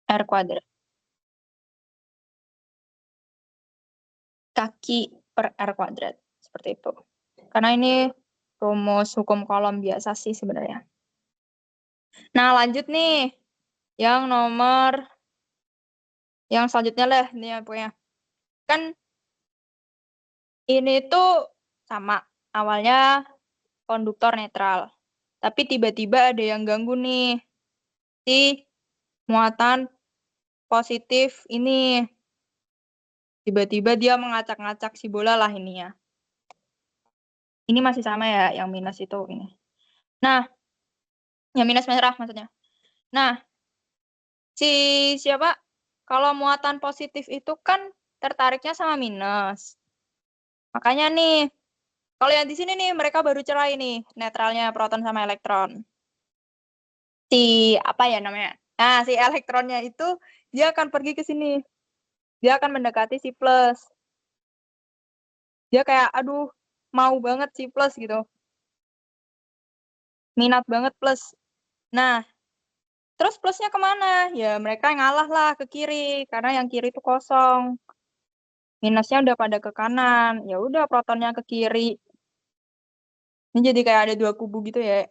R kuadrat. Kaki per R kuadrat. Seperti itu. Karena ini rumus hukum kolom biasa sih sebenarnya. Nah, lanjut nih. Yang selanjutnya lah. Nih ya pokoknya. Kan ini tuh sama. Awalnya konduktor netral. Tapi tiba-tiba ada yang ganggu nih. Si muatan positif ini. Tiba-tiba dia mengacak-ngacak si bola lah ini ya. Ini masih sama ya, yang minus itu ini. Nah, yang minus merah maksudnya. Nah, siapa? Kalau muatan positif itu kan tertariknya sama minus. Makanya nih, kalau yang di sini nih mereka baru cerai nih, netralnya proton sama elektron. Apa ya namanya? Nah, si elektronnya itu dia akan pergi ke sini. Dia akan mendekati si plus. Dia kayak, aduh, mau banget si plus gitu. Minat banget plus. Nah, terus plusnya kemana? Ya mereka ngalah lah ke kiri, karena yang kiri itu kosong. Minusnya udah pada ke kanan. Ya udah protonnya ke kiri. Ini jadi kayak ada 2 kubu gitu ya.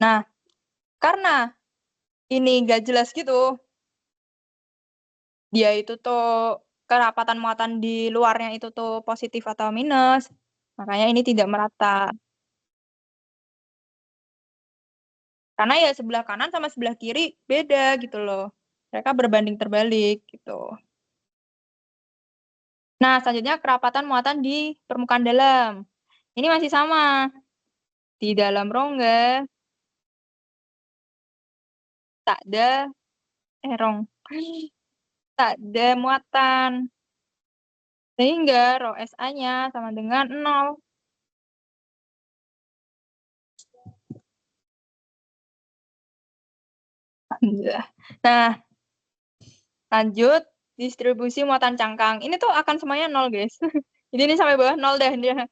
Nah, karena ini nggak jelas gitu, dia itu tuh kerapatan muatan di luarnya itu tuh positif atau minus, makanya ini tidak merata. Karena ya sebelah kanan sama sebelah kiri beda gitu loh. Mereka berbanding terbalik gitu. Nah, selanjutnya kerapatan muatan di permukaan dalam. Ini masih sama. Di dalam rongga tak ada rong. Tak ada muatan. Sehingga rho SA-nya sama dengan 0. Nah, lanjut distribusi muatan cangkang. Ini tuh akan semuanya 0, guys. Jadi ini sampai bawah 0 dah dia.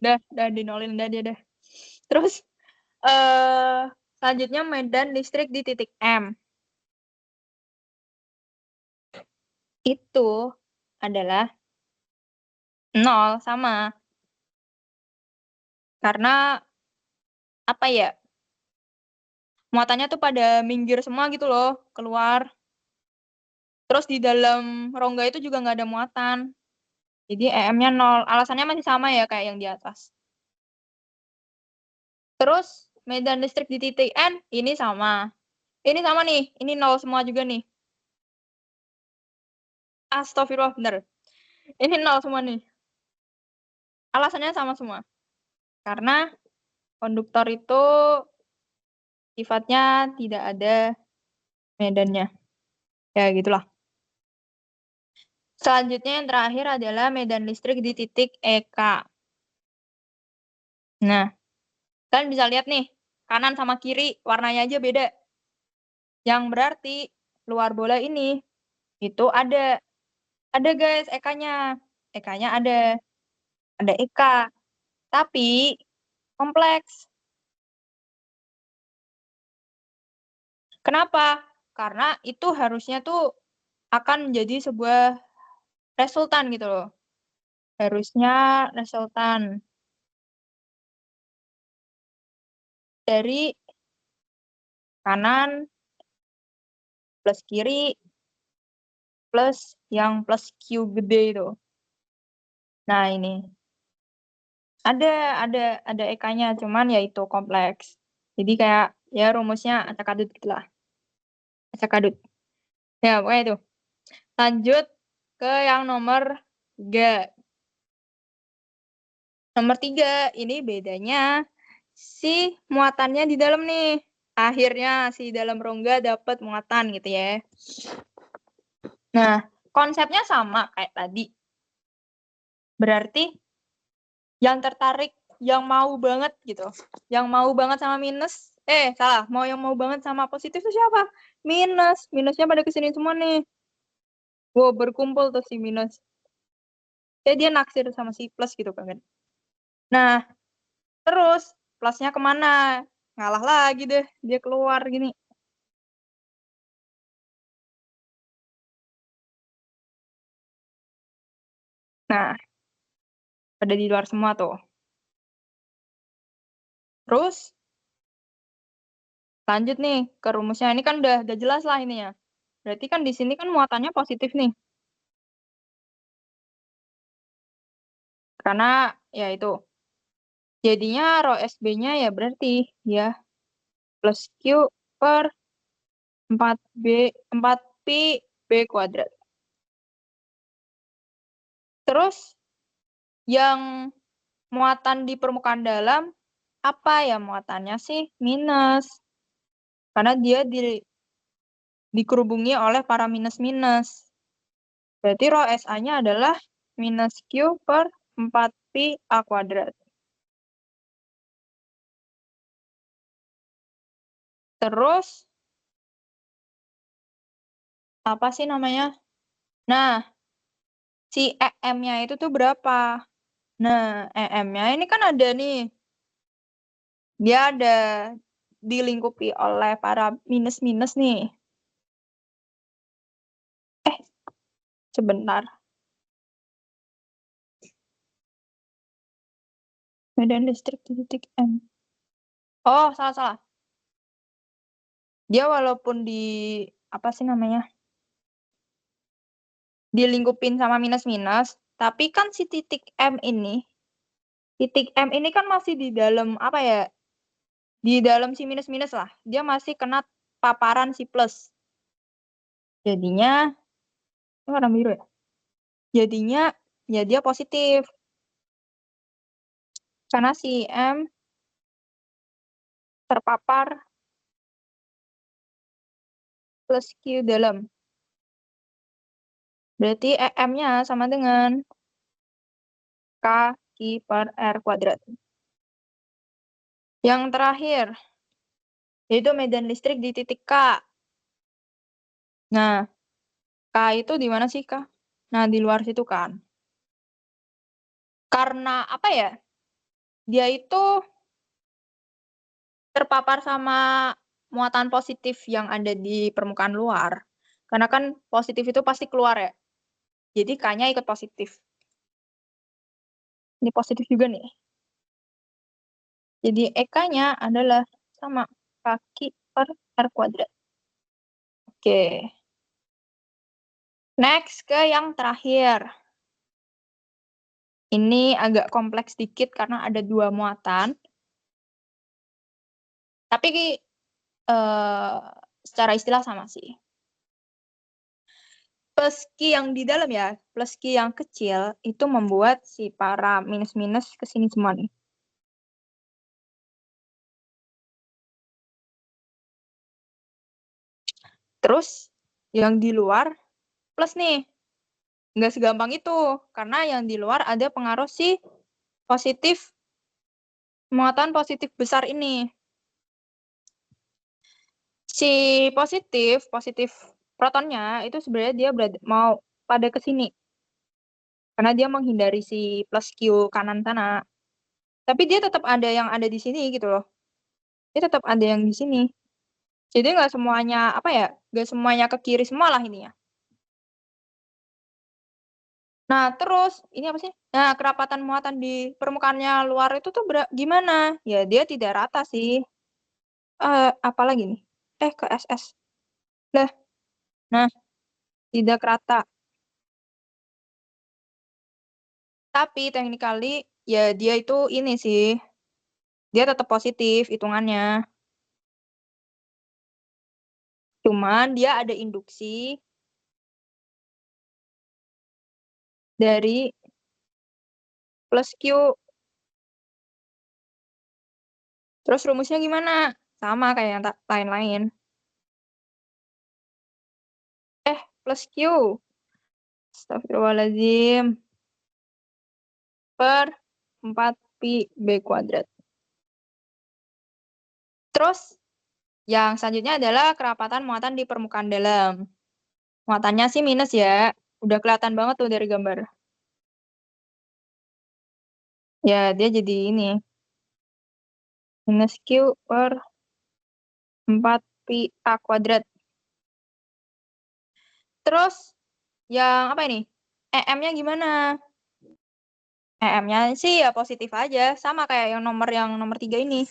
Dah dinolin dah dia dah. Terus selanjutnya medan listrik di titik M. Itu adalah 0 sama. Karena apa ya? Muatannya tuh pada minggir semua gitu loh, keluar. Terus di dalam rongga itu juga nggak ada muatan. Jadi EM-nya 0. Alasannya masih sama ya kayak yang di atas. Terus medan listrik di titik N ini sama. Ini sama nih, ini 0 semua juga nih. Astagfirullah, bener. Ini 0 semua nih. Alasannya sama semua. Karena konduktor itu sifatnya tidak ada medannya. Ya gitulah. Selanjutnya yang terakhir adalah medan listrik di titik EK. Nah, kalian bisa lihat nih, kanan sama kiri warnanya aja beda. Yang berarti luar bola ini itu ada guys EK-nya. EK-nya ada EK. Tapi kompleks. Kenapa? Karena itu harusnya tuh akan menjadi sebuah resultan gitu loh. Harusnya resultan dari kanan plus kiri plus yang plus Q gede itu. Nah, ini. Ada EK-nya, cuman ya itu kompleks. Jadi kayak ya rumusnya acak-adut gitu lah. Acak-adut. Ya, pokoknya itu. Lanjut ke yang nomor 3. Nomor 3, ini bedanya si muatannya di dalam nih. Akhirnya si dalam rongga dapat muatan gitu ya. Nah, konsepnya sama kayak tadi. Berarti yang tertarik, yang mau banget gitu. Yang mau banget sama minus, salah. Yang mau banget sama positif itu siapa? Minus. Minusnya pada kesini semua nih. Wow, berkumpul tuh si minus. Dia naksir sama si plus gitu kan. Nah, terus plusnya kemana? Ngalah lagi deh, dia keluar gini. Nah, pada di luar semua tuh. Terus, lanjut nih ke rumusnya. Ini kan udah jelas lah ini ya. Berarti kan di sini kan muatannya positif nih. Karena ya itu. Jadinya rho SB-nya ya berarti ya plus Q per 4Pi B kuadrat. Terus yang muatan di permukaan dalam, apa ya muatannya sih? Minus. Karena dia dikerubungi oleh para minus-minus. Berarti rho SA-nya adalah minus Q per 4Pi A kuadrat. Terus, apa sih namanya? Nah, si EM-nya itu tuh berapa? Nah, EM-nya ini kan ada nih. Dia ada dilingkupi oleh para minus-minus nih. Sebentar. Medan listrik di titik M. Oh, salah. Dia walaupun apa sih namanya, dilingkupin sama minus-minus, tapi kan si titik M ini kan masih di dalam apa ya, di dalam si minus-minus lah. Dia masih kena paparan si plus. Jadinya, ini warna biru ya? Jadinya, ya dia positif. Karena si M terpapar plus Q dalam. Berarti EM-nya sama dengan K Q per R kuadrat. Yang terakhir, yaitu medan listrik di titik K. Nah, K itu di mana sih, K? Nah, di luar situ kan. Karena apa ya? Dia itu terpapar sama muatan positif yang ada di permukaan luar. Karena kan positif itu pasti keluar ya. Jadi K-nya ikut positif. Ini positif juga nih. Jadi EK-nya adalah sama kaki per R kuadrat. Oke. Next ke yang terakhir. Ini agak kompleks dikit karena ada 2 muatan. Tapi secara istilah sama sih. Plus Q yang di dalam ya, plus Q yang kecil itu membuat si para minus-minus ke sini semua nih. Terus yang di luar plus nih. Nggak segampang itu, karena yang di luar ada pengaruh si positif, muatan positif besar ini. Si positif protonnya itu sebenarnya dia mau pada ke sini. Karena dia menghindari si plus Q kanan sana. Tapi dia tetap ada yang ada di sini gitu loh. Dia tetap ada yang di sini. Jadi nggak semuanya, apa ya, nggak semuanya ke kiri semua lah ininya. Nah, terus, ini apa sih? Nah, kerapatan muatan di permukaannya luar itu tuh gimana? Ya, dia tidak rata sih. Apa lagi nih? Ke SS. Lah, nah, tidak rata. Tapi technically, ya dia itu ini sih. Dia tetap positif hitungannya. Cuman dia ada induksi dari plus Q. Terus rumusnya gimana? Sama kayak yang lain-lain. Plus Q. Astagfirullahaladzim. Per 4 pi B kuadrat. Terus, yang selanjutnya adalah kerapatan muatan di permukaan dalam. Muatannya sih minus ya. Udah kelihatan banget tuh dari gambar. Ya, dia jadi ini. Minus Q per 4 pi A kuadrat. Terus, yang apa ini? EM-nya gimana? EM-nya sih ya positif aja. Sama kayak yang nomor 3 ini.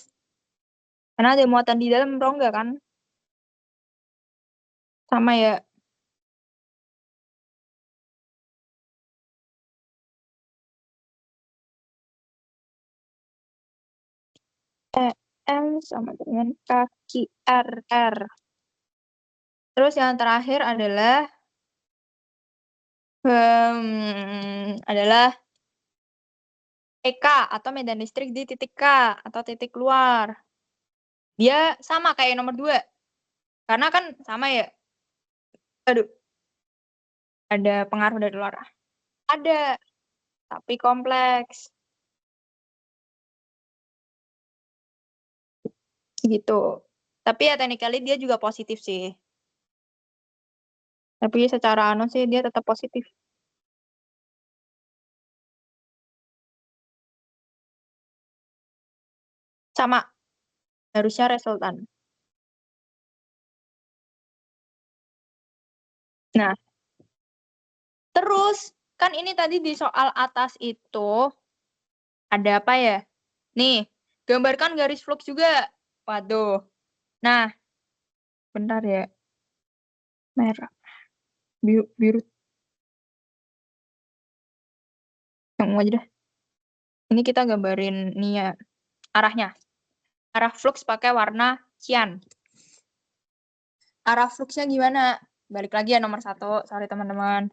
Karena ada muatan di dalam rongga kan. Sama ya. EM sama dengan kaki RR. Terus yang terakhir adalah EK atau medan listrik di titik K atau titik luar. Dia sama kayak nomor 2. Karena kan sama ya. Aduh. Ada pengaruh dari luar. Ada. Tapi kompleks. Gitu. Tapi ya technically dia juga positif sih. Tapi secara sih dia tetap positif. Sama. Harusnya resultan. Nah. Terus, kan ini tadi di soal atas itu ada apa ya? Nih, gambarkan garis flux juga. Waduh. Nah, Bentar ya. Merah. Biru. Yang ungu aja deh. Ini kita gambarin nih ya arahnya. Arah flux pakai warna cyan. Arah fluxnya gimana? Balik lagi ya nomor 1. Sorry teman-teman.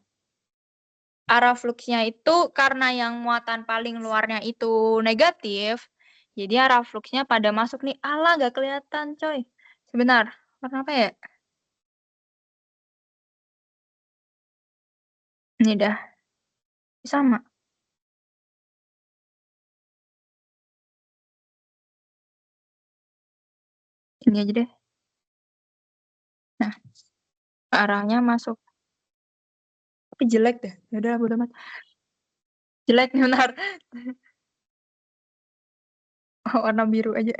Arah fluxnya itu karena yang muatan paling luarnya itu negatif. Jadi arah fluxnya pada masuk nih. Alah, nggak kelihatan coy. Sebentar. Warna apa ya? Ini dah. Sama. Ini aja deh. Nah. Arahnya masuk. Tapi jelek deh. Yaudah, bodo amat. Jelek nih, benar. Warna biru aja.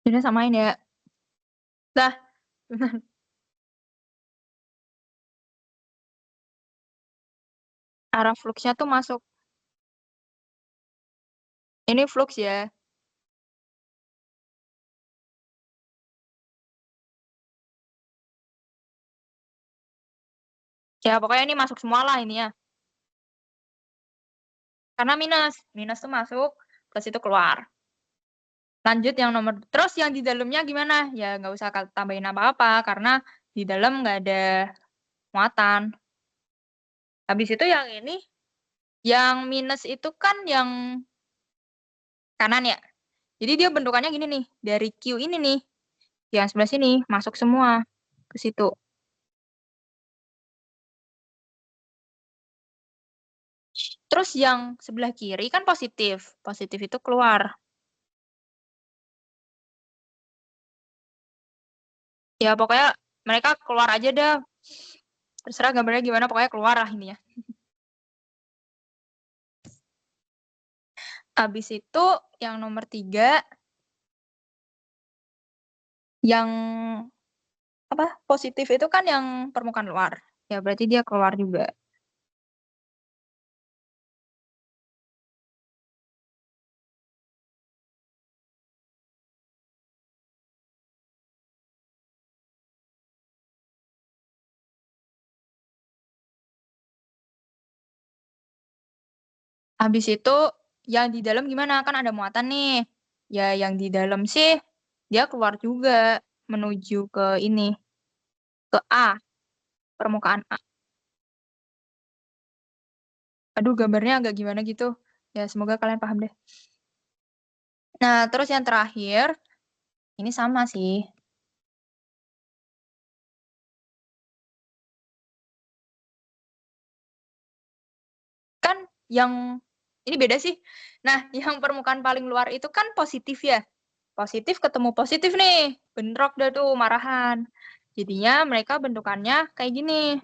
Ini samain ya. Dah. Arah fluxnya tuh masuk. Ini flux ya. Ya, pokoknya ini masuk semua lah ini ya. Karena minus tuh masuk, plus itu keluar. Lanjut yang nomor, terus yang di dalamnya gimana? Ya nggak usah tambahin apa-apa, karena di dalam nggak ada muatan. Habis itu yang ini, yang minus itu kan yang kanan ya. Jadi dia bentukannya gini nih, dari Q ini nih, yang sebelah sini, masuk semua ke situ. Terus yang sebelah kiri kan positif. Positif itu keluar. Ya pokoknya mereka keluar aja dah. Terserah gambarnya gimana, pokoknya keluar lah ini ya. Habis itu yang nomor 3, yang apa positif itu kan yang permukaan luar. Ya berarti dia keluar juga. Habis itu yang di dalam gimana? Kan ada muatan nih. Ya yang di dalam sih dia keluar juga menuju ke ini. Ke A. Permukaan A. Aduh gambarnya agak gimana gitu. Ya semoga kalian paham deh. Nah terus yang terakhir. Ini sama sih. Kan yang ini beda sih. Nah, yang permukaan paling luar itu kan positif ya. Positif ketemu positif nih. Bentrok dah tuh marahan. Jadinya mereka bentukannya kayak gini.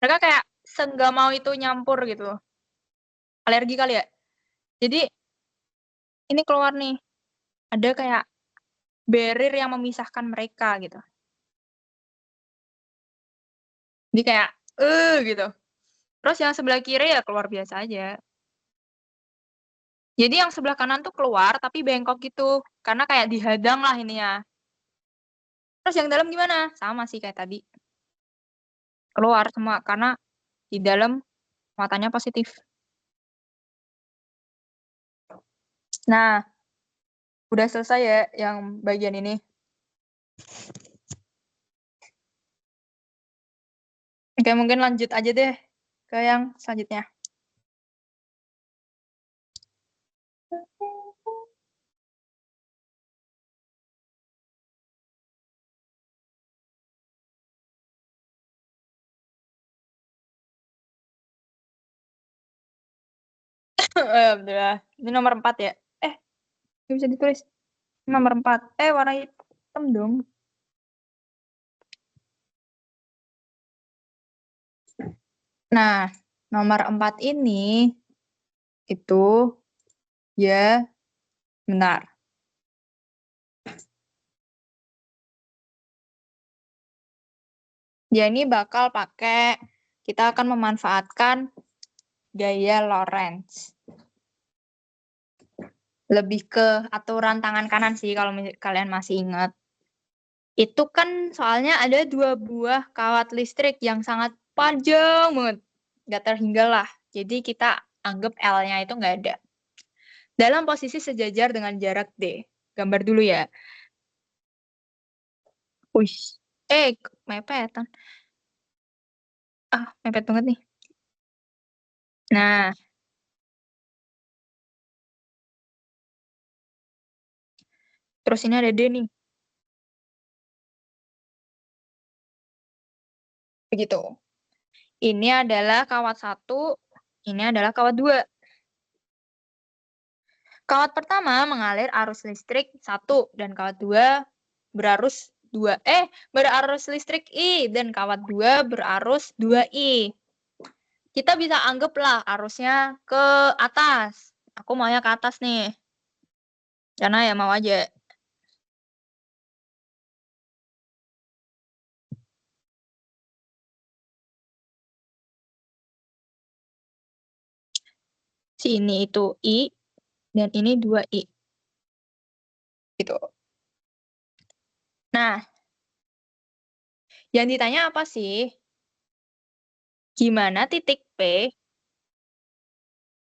Mereka kayak senggak mau itu nyampur gitu. Alergi kali ya. Jadi ini keluar nih. Ada kayak barrier yang memisahkan mereka gitu. Jadi kayak gitu. Terus yang sebelah kiri ya keluar biasa aja. Jadi yang sebelah kanan tuh keluar tapi bengkok gitu. Karena kayak dihadang lah ini ya. Terus yang dalam gimana? Sama sih kayak tadi. Keluar semua karena di dalam muatannya positif. Nah, udah selesai ya yang bagian ini. Oke, mungkin lanjut aja deh ke yang selanjutnya. Alhamdulillah. Ini nomor 4 ya? Nggak bisa ditulis. Nomor 4. Warna hitam dong. Nah, nomor 4 ini itu ya benar. Ya ini bakal pakai, kita akan memanfaatkan gaya Lorentz. Lebih ke aturan tangan kanan sih kalau kalian masih ingat. Itu kan soalnya ada 2 buah kawat listrik yang sangat panjang banget. Nggak terhingga lah. Jadi kita anggap L-nya itu nggak ada. Dalam posisi sejajar dengan jarak D. Gambar dulu ya. Wih. Mepetan. Mepet banget nih. Nah. Terus ini ada D nih. Begitu. Ini adalah kawat 1, ini adalah kawat 2. Kawat pertama mengalir arus listrik 1 dan kawat 2 berarus berarus listrik I dan kawat 2 berarus 2I. Kita bisa anggaplah arusnya ke atas. Aku maunya ke atas nih. Karena ya mau aja. Sini itu I dan ini 2I. Gitu. Nah, yang ditanya apa sih? Gimana titik P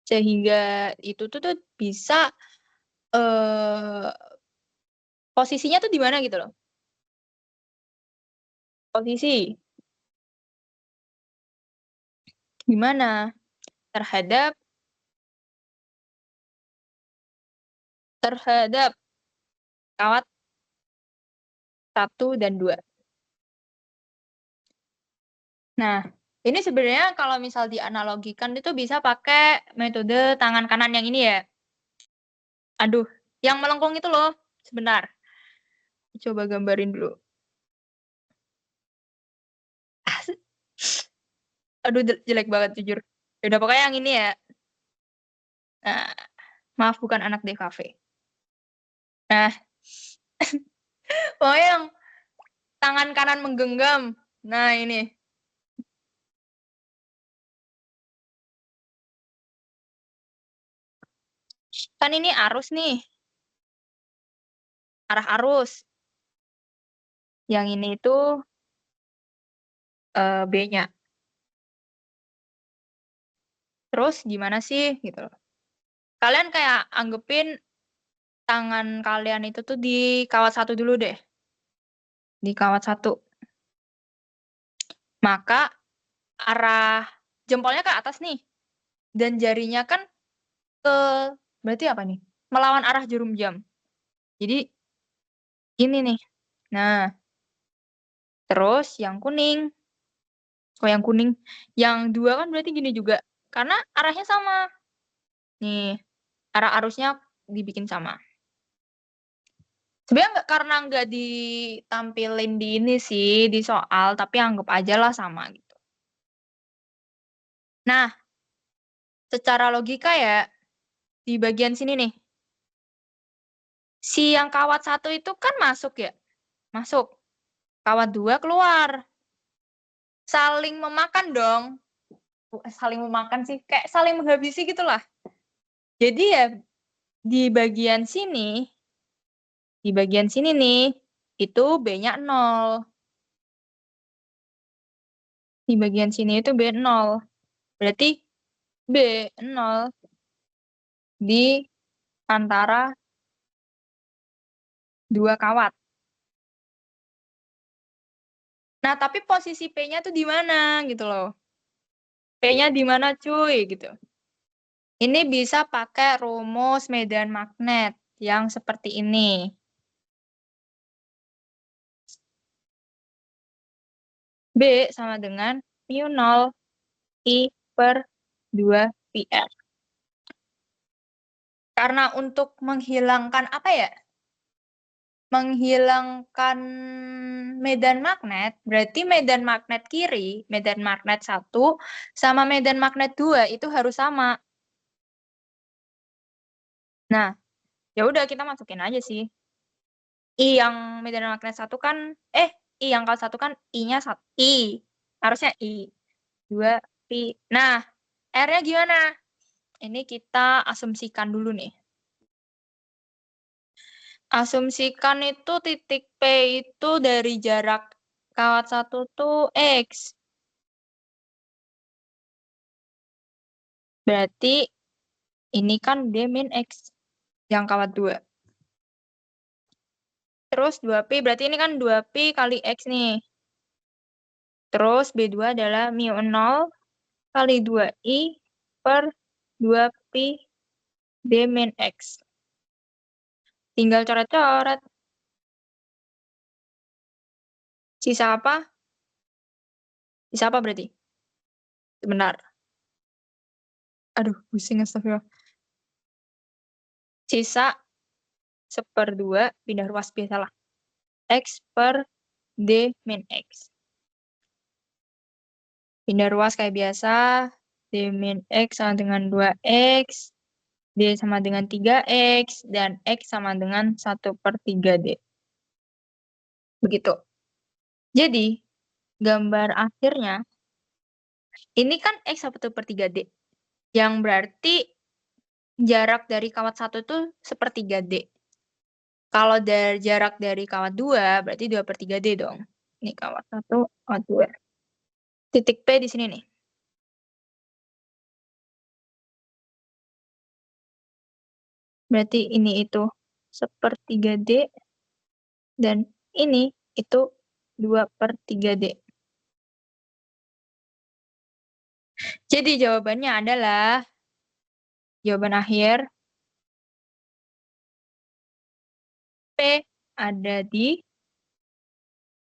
sehingga itu tuh bisa posisinya tuh di mana gitu loh. Posisi gimana terhadap kawat 1 dan 2. Nah, ini sebenarnya kalau misal dianalogikan itu bisa pakai metode tangan kanan yang ini ya. Aduh, yang melengkung itu loh. Sebentar. Coba gambarin dulu. Aduh, jelek banget jujur. Udah pokoknya yang ini ya. Nah, maaf bukan anak DKV. Nah, pokoknya yang tangan kanan menggenggam. Nah, ini. Kan ini arus nih. Arah arus. Yang ini itu B-nya. Terus gimana sih gitu loh. Kalian kayak anggapin tangan kalian itu tuh di kawat 1 dulu deh. Di kawat 1. Maka arah jempolnya ke atas nih. Dan jarinya kan berarti apa nih? Melawan arah jarum jam. Jadi ini nih. Nah, terus yang kuning. Yang kuning. Yang 2 kan berarti gini juga. Karena arahnya sama. Nih, arah arusnya dibikin sama. Sebenarnya karena nggak ditampilin di ini sih, di soal, tapi anggap aja lah sama gitu. Nah, secara logika ya, di bagian sini nih. Si yang kawat 1 itu kan masuk ya? Masuk. Kawat 2 keluar. Saling memakan dong. Saling memakan sih, kayak saling menghabisi gitulah. Jadi ya, di bagian sini nih, itu B-nya 0. Di bagian sini itu B 0. Berarti B 0 di antara 2 kawat. Nah, tapi posisi P-nya tuh di mana gitu loh. P-nya di mana cuy gitu. Ini bisa pakai rumus medan magnet yang seperti ini. B sama dengan mu0 I per 2 PR. Karena untuk menghilangkan apa ya? Menghilangkan medan magnet, berarti medan magnet kiri, medan magnet 1 sama medan magnet 2 itu harus sama. Nah, ya udah kita masukin aja sih. I yang medan magnet 1 kan I yang kawat 1 kan I-nya 1. I. Harusnya I. 2 pi. Nah, R-nya gimana? Ini kita asumsikan dulu nih. Asumsikan itu titik P itu dari jarak kawat 1 tuh X. Berarti ini kan D min X yang kawat 2. Terus 2Pi, berarti ini kan 2Pi kali X nih. Terus B2 adalah mu 0 kali 2I per 2Pi D min X. Tinggal coret-coret. Sisa apa? Sisa apa berarti? Benar. Aduh, pusing astagfirullah. Sisa 1/2 pindah ruas biasalah. X per D min X. Pindah ruas kayak biasa. D min X sama dengan 2X. D sama dengan 3X. Dan X sama dengan 1/3D. Begitu. Jadi, gambar akhirnya, ini kan X 1/3D. Yang berarti jarak dari kawat 1 itu 1/3D. Kalau dari jarak dari kawat 2, berarti 2/3D dong. Ini kawat 1, kawat 2. Titik P di sini nih. Berarti ini itu 1/3D. Dan ini itu 2/3D. Jadi jawabannya adalah, jawaban akhir, P ada di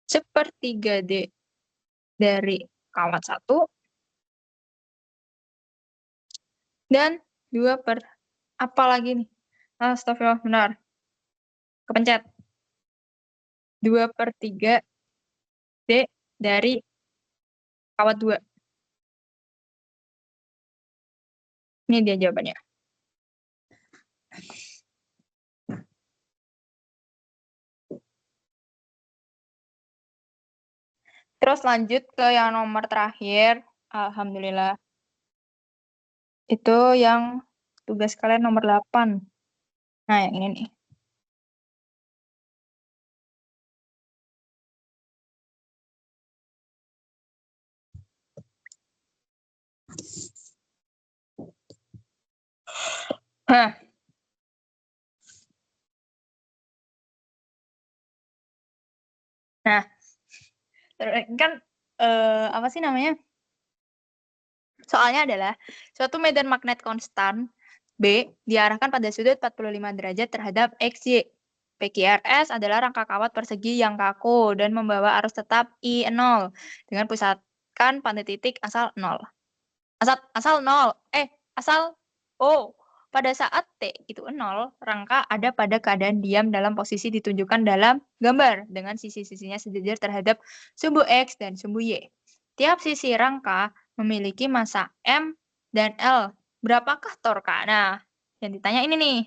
1/3D dari kawat 1 dan 2 per apa lagi nih? Astagfirullah, benar. Kepencet. 2/3D dari kawat 2. Ini dia jawabannya. Terus lanjut ke yang nomor terakhir. Alhamdulillah. Itu yang tugas kalian nomor 8. Nah, yang ini nih. Hah. Nah, kan apa sih namanya? Soalnya adalah suatu medan magnet konstan B diarahkan pada sudut 45 derajat terhadap XY. PQRS adalah rangka kawat persegi yang kaku dan membawa arus tetap I0 dengan pusatkan pada titik asal 0. Asal 0. Asal O. Pada saat T itu 0, rangka ada pada keadaan diam dalam posisi ditunjukkan dalam gambar dengan sisi-sisinya sejajar terhadap sumbu X dan sumbu Y. Tiap sisi rangka memiliki massa M dan L. Berapakah torka? Nah, yang ditanya ini nih.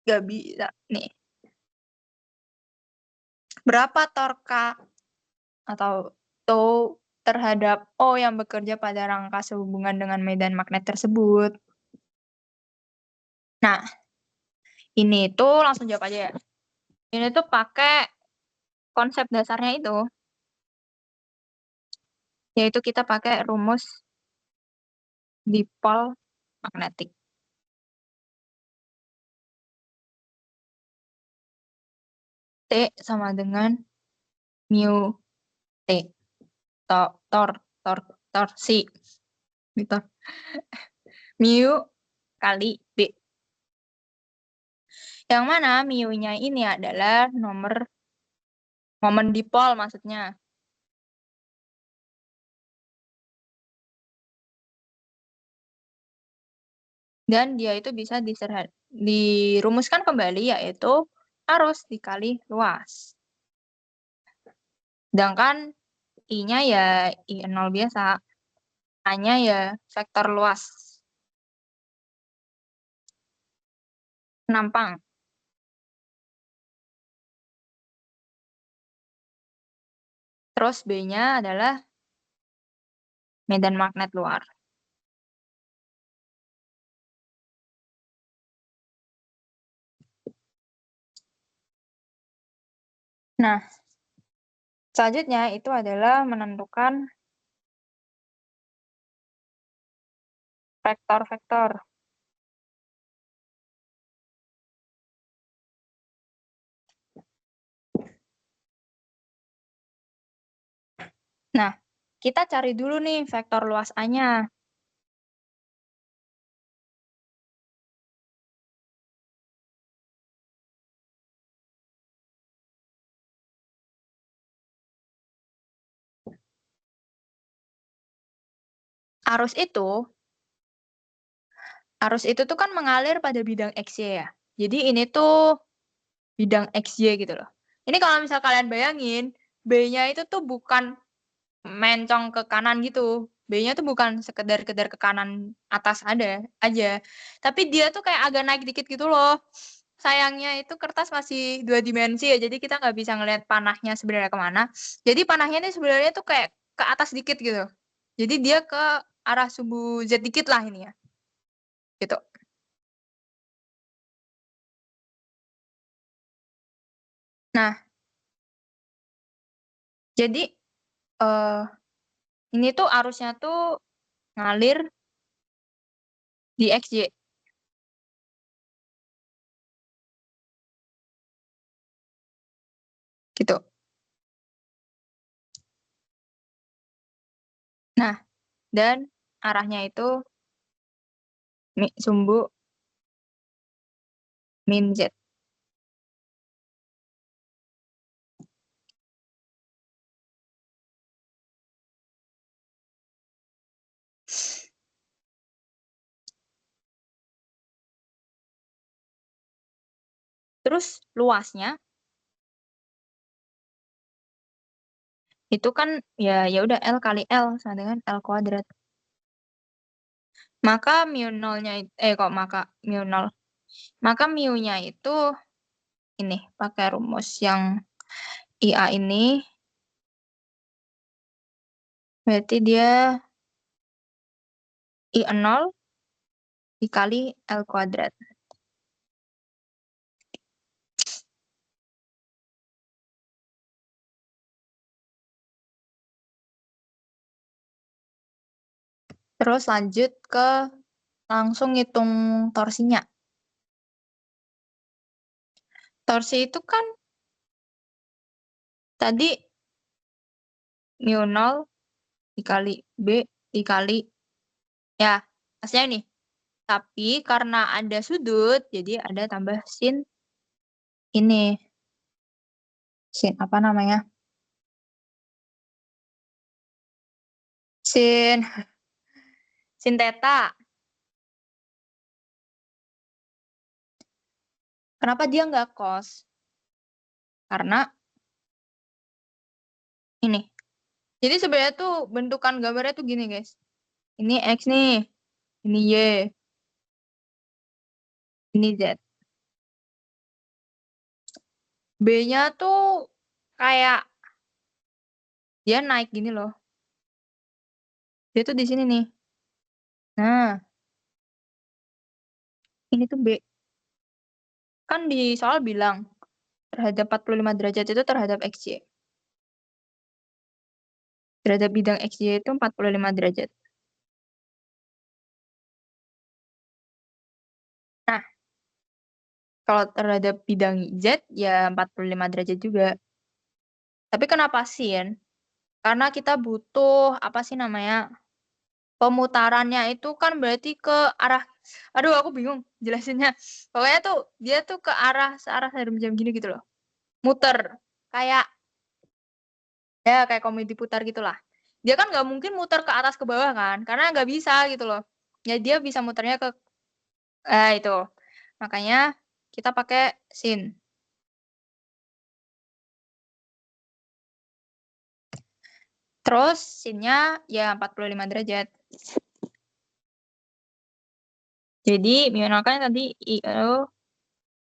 Gak bisa. Nih. Berapa torka atau tow terhadap O yang bekerja pada rangka sehubungan dengan medan magnet tersebut? Nah, ini tuh langsung jawab aja ya. Ini tuh pakai konsep dasarnya itu. Yaitu kita pakai rumus dipol magnetik. T sama dengan mu T. Torsi. Gitu. Mu kali B. Yang mana mu-nya ini adalah momen dipol maksudnya. Dan dia itu bisa dirumuskan kembali yaitu arus dikali luas. Sedangkan I-nya ya I0 biasa. A-nya ya vektor luas. Penampang. Terus B-nya adalah medan magnet luar. Nah, selanjutnya itu adalah menentukan vektor-vektor. Nah, kita cari dulu nih vektor luas A-nya. Arus itu tuh kan mengalir pada bidang XY ya. Jadi ini tuh bidang XY gitu loh. Ini kalau misal kalian bayangin, B-nya itu tuh bukan mencong ke kanan gitu. B-nya tuh bukan sekedar ke kanan atas aja. Tapi dia tuh kayak agak naik dikit gitu loh. Sayangnya itu kertas masih 2 dimensi ya, jadi kita nggak bisa ngelihat panahnya sebenarnya kemana. Jadi panahnya ini sebenarnya tuh kayak ke atas dikit gitu. Jadi dia ke arah subu Z dikit lah ini ya. Gitu. Nah, jadi ini tuh arusnya tuh ngalir di XY. Gitu. Nah, dan arahnya itu sumbu min Z. Terus luasnya itu kan ya udah L kali L sama dengan L kuadrat. Maka Maka mu-nya itu ini pakai rumus yang IA ini berarti dia I0 dikali L kuadrat. Terus lanjut ke langsung ngitung torsinya. Torsi itu kan tadi mu0 dikali B dikali ya hasilnya nih. Tapi karena ada sudut, jadi ada tambah sin ini. Sin apa namanya? Sin theta. Kenapa dia nggak cos? Karena ini. Jadi sebenarnya tuh bentukan gambarnya tuh gini guys. Ini X nih, ini Y, ini Z. B-nya tuh kayak dia naik gini loh. Dia tuh di sini nih. Nah, ini tuh B. Kan di soal bilang terhadap 45 derajat itu terhadap XY. Terhadap bidang XY itu 45 derajat. Nah, kalau terhadap bidang Z ya 45 derajat juga. Tapi kenapa sin? Karena kita butuh apa sih namanya? Pemutarannya itu kan berarti ke arah aduh aku bingung jelasinnya. Pokoknya tuh dia tuh ke arah searah jarum jam gini gitu loh. Muter. Kayak kayak komedi putar gitulah. Dia kan nggak mungkin muter ke atas ke bawah kan? Karena nggak bisa gitu loh. Ya dia bisa muternya ke itu. Makanya kita pakai sin. Terus sinnya ya 45 derajat. Jadi minimalkan tadi IO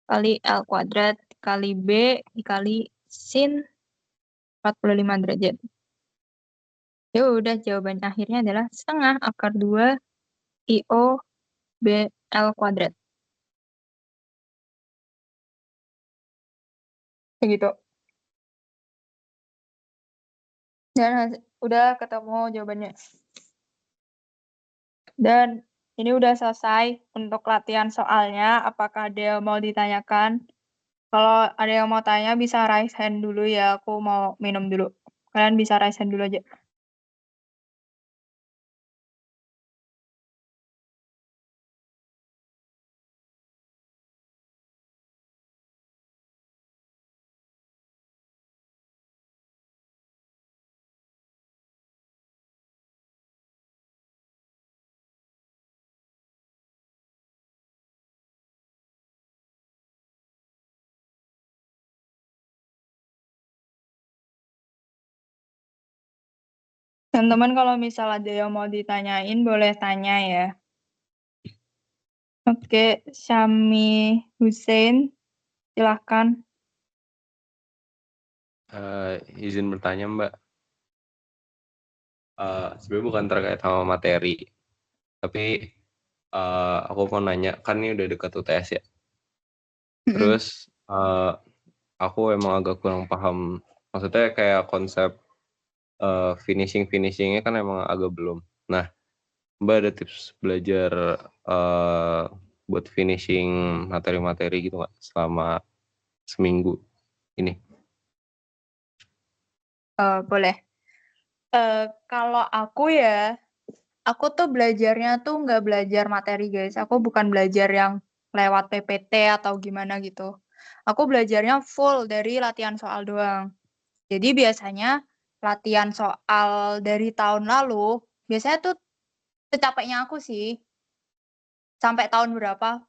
kali L kuadrat kali B dikali sin 45 derajat. Ya udah jawaban akhirnya adalah setengah akar 2 IO B L kuadrat. Kayak gitu. Dan udah ketemu jawabannya. Dan ini udah selesai untuk latihan soalnya. Apakah ada yang mau ditanyakan? Kalau ada yang mau tanya bisa raise hand dulu ya. Aku mau minum dulu. Kalian bisa raise hand dulu aja. Teman-teman kalau misal ada yang mau ditanyain boleh tanya ya. Oke, Syami Hussein, silahkan. Izin bertanya Mbak. Sebenarnya bukan terkait sama materi, tapi aku mau nanya, kan ini udah dekat UTS ya. Terus aku emang agak kurang paham, maksudnya kayak konsep finishingnya kan emang agak belum. Nah, Mbak ada tips belajar buat finishing materi-materi gitu nggak selama seminggu ini? Boleh. Kalau aku ya, aku tuh belajarnya tuh nggak belajar materi guys. Aku bukan belajar yang lewat PPT atau gimana gitu. Aku belajarnya full dari latihan soal doang. Jadi biasanya latihan soal dari tahun lalu, biasanya tuh secapeknya aku sih, sampai tahun berapa,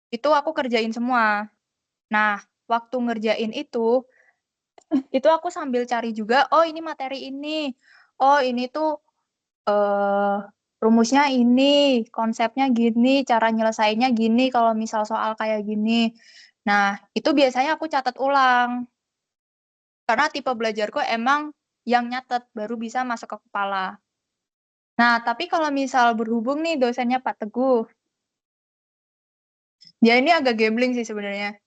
itu aku kerjain semua. Nah, waktu ngerjain itu aku sambil cari juga, oh ini materi ini, oh ini tuh eh rumusnya ini, konsepnya gini, cara nyelesainnya gini, kalau misal soal kayak gini. Nah, itu biasanya aku catat ulang. Karena tipe belajarku emang yang nyatet baru bisa masuk ke kepala. Nah, tapi kalau misal berhubung nih dosennya Pak Teguh, dia ini agak gambling sih sebenarnya.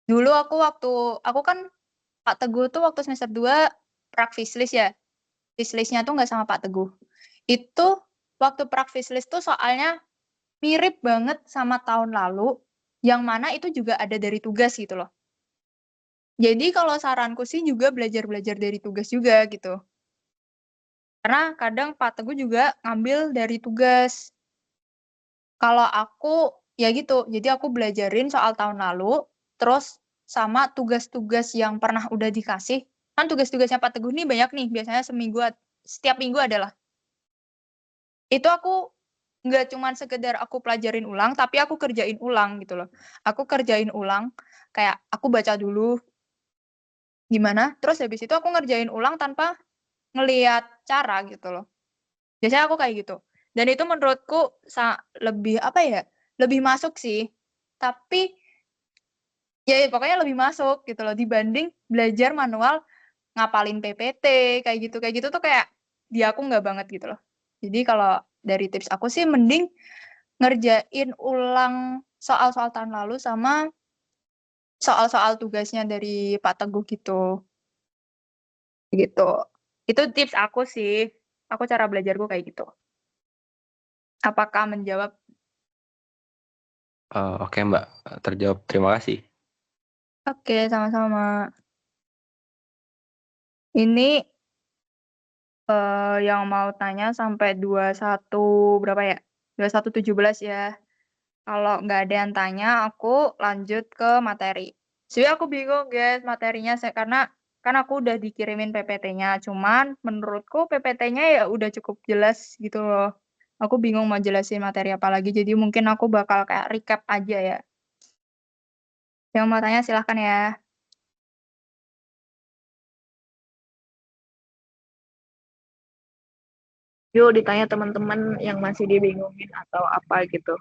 Dulu aku kan Pak Teguh tuh waktu semester 2 prakfislis ya. Fislisnya tuh nggak sama Pak Teguh. Itu waktu prakfislis tuh soalnya mirip banget sama tahun lalu, yang mana itu juga ada dari tugas gitu loh. Jadi kalau saranku sih juga belajar-belajar dari tugas juga gitu. Karena kadang Pak Teguh juga ngambil dari tugas. Kalau aku ya gitu, jadi aku belajarin soal tahun lalu, terus sama tugas-tugas yang pernah udah dikasih. Kan tugas-tugasnya Pak Teguh nih banyak nih, biasanya setiap minggu adalah. Itu aku nggak cuman sekedar aku pelajarin ulang, tapi aku kerjain ulang gitu loh. Aku kerjain ulang, kayak aku baca dulu gimana, terus habis itu aku ngerjain ulang tanpa ngeliat cara gitu loh. Biasanya aku kayak gitu. Dan itu menurutku lebih apa ya? Lebih masuk sih. Tapi ya pokoknya lebih masuk gitu loh dibanding belajar manual ngapalin PPT kayak gitu tuh kayak di aku nggak banget gitu loh. Jadi kalau dari tips aku sih mending ngerjain ulang soal-soal tahun lalu sama soal-soal tugasnya dari Pak Teguh gitu. Gitu. Itu tips aku sih. Aku cara belajarku kayak gitu. Apakah menjawab? Oke Mbak, terjawab. Terima kasih. Oke, sama-sama. Ini yang mau tanya sampai 21 berapa ya? 21.17 ya. Kalau nggak ada yang tanya, aku lanjut ke materi. Sebenarnya aku bingung guys materinya karena kan aku udah dikirimin PPT-nya. Cuman menurutku PPT-nya ya udah cukup jelas gitu loh. Aku bingung mau jelasin materi apa lagi, jadi mungkin aku bakal kayak recap aja ya. Yang mau tanya silahkan ya. Yuk ditanya teman-teman yang masih dibingungin atau apa gitu.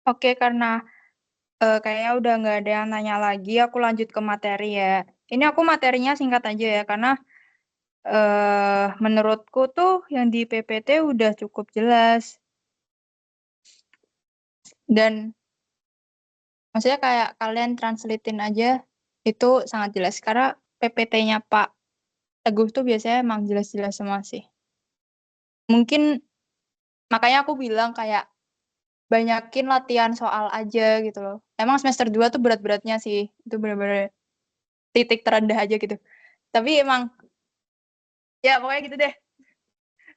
Oke, karena kayaknya udah nggak ada yang nanya lagi, aku lanjut ke materi ya. Ini aku materinya singkat aja ya, karena menurutku tuh yang di PPT udah cukup jelas. Dan maksudnya kayak kalian translatein aja, itu sangat jelas. Karena PPT-nya Pak Teguh tuh biasanya emang jelas-jelas semua sih. Mungkin makanya aku bilang kayak banyakin latihan soal aja gitu loh. Emang semester 2 tuh berat-beratnya sih. Itu bener-bener titik terendah aja gitu. Tapi emang, ya pokoknya gitu deh.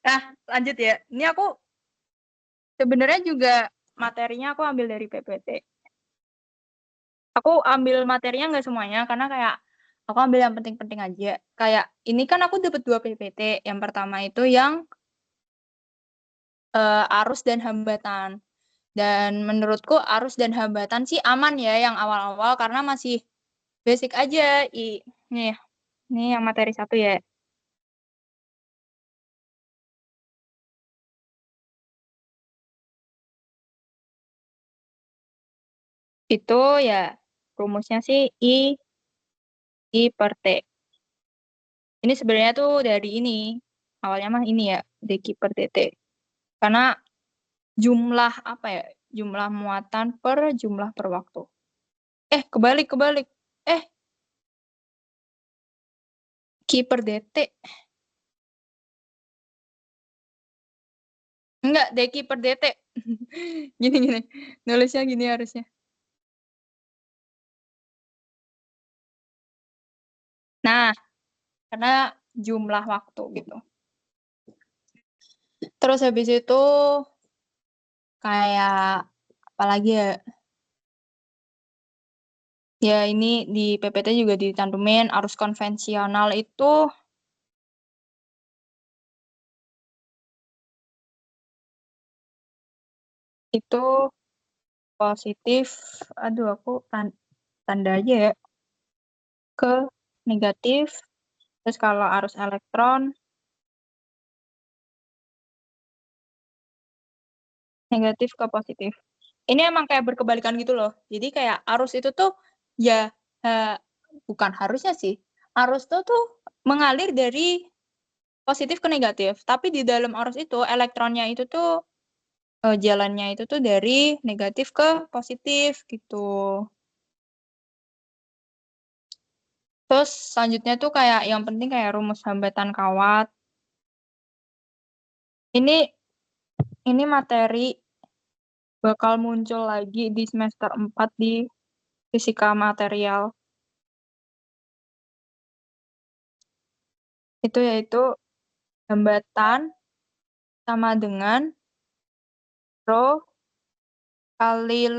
Nah, lanjut ya. Ini aku sebenarnya juga materinya aku ambil dari PPT. Aku ambil materinya nggak semuanya, karena kayak aku ambil yang penting-penting aja. Kayak ini kan aku dapat 2 PPT. Yang pertama itu yang arus dan hambatan. Dan menurutku arus dan hambatan sih aman ya yang awal-awal, karena masih basic aja. Nih yang materi 1 ya. Itu ya rumusnya sih I per T. Ini sebenarnya tuh dari ini. Awalnya mah ini ya, dq per dt. Karena jumlah apa ya? Jumlah muatan per jumlah per waktu. Kebalik. Eh, Q per dt. Enggak, dq per dt. Gini. Nulisnya gini harusnya. Nah, karena jumlah waktu gitu. Terus habis itu kayak apalagi ya? Ya ini di PPT juga dicantumin arus konvensional itu positif. Aduh, aku tanda aja ya. Ke negatif. Terus kalau arus elektron negatif ke positif. Ini emang kayak berkebalikan gitu loh. Jadi kayak arus itu tuh ya bukan harusnya sih. Arus tuh mengalir dari positif ke negatif. Tapi di dalam arus itu elektronnya itu tuh jalannya itu tuh dari negatif ke positif gitu. Terus selanjutnya tuh kayak yang penting kayak rumus hambatan kawat. Ini materi bakal muncul lagi di semester 4 di fisika material. Itu yaitu hambatan sama dengan rho kali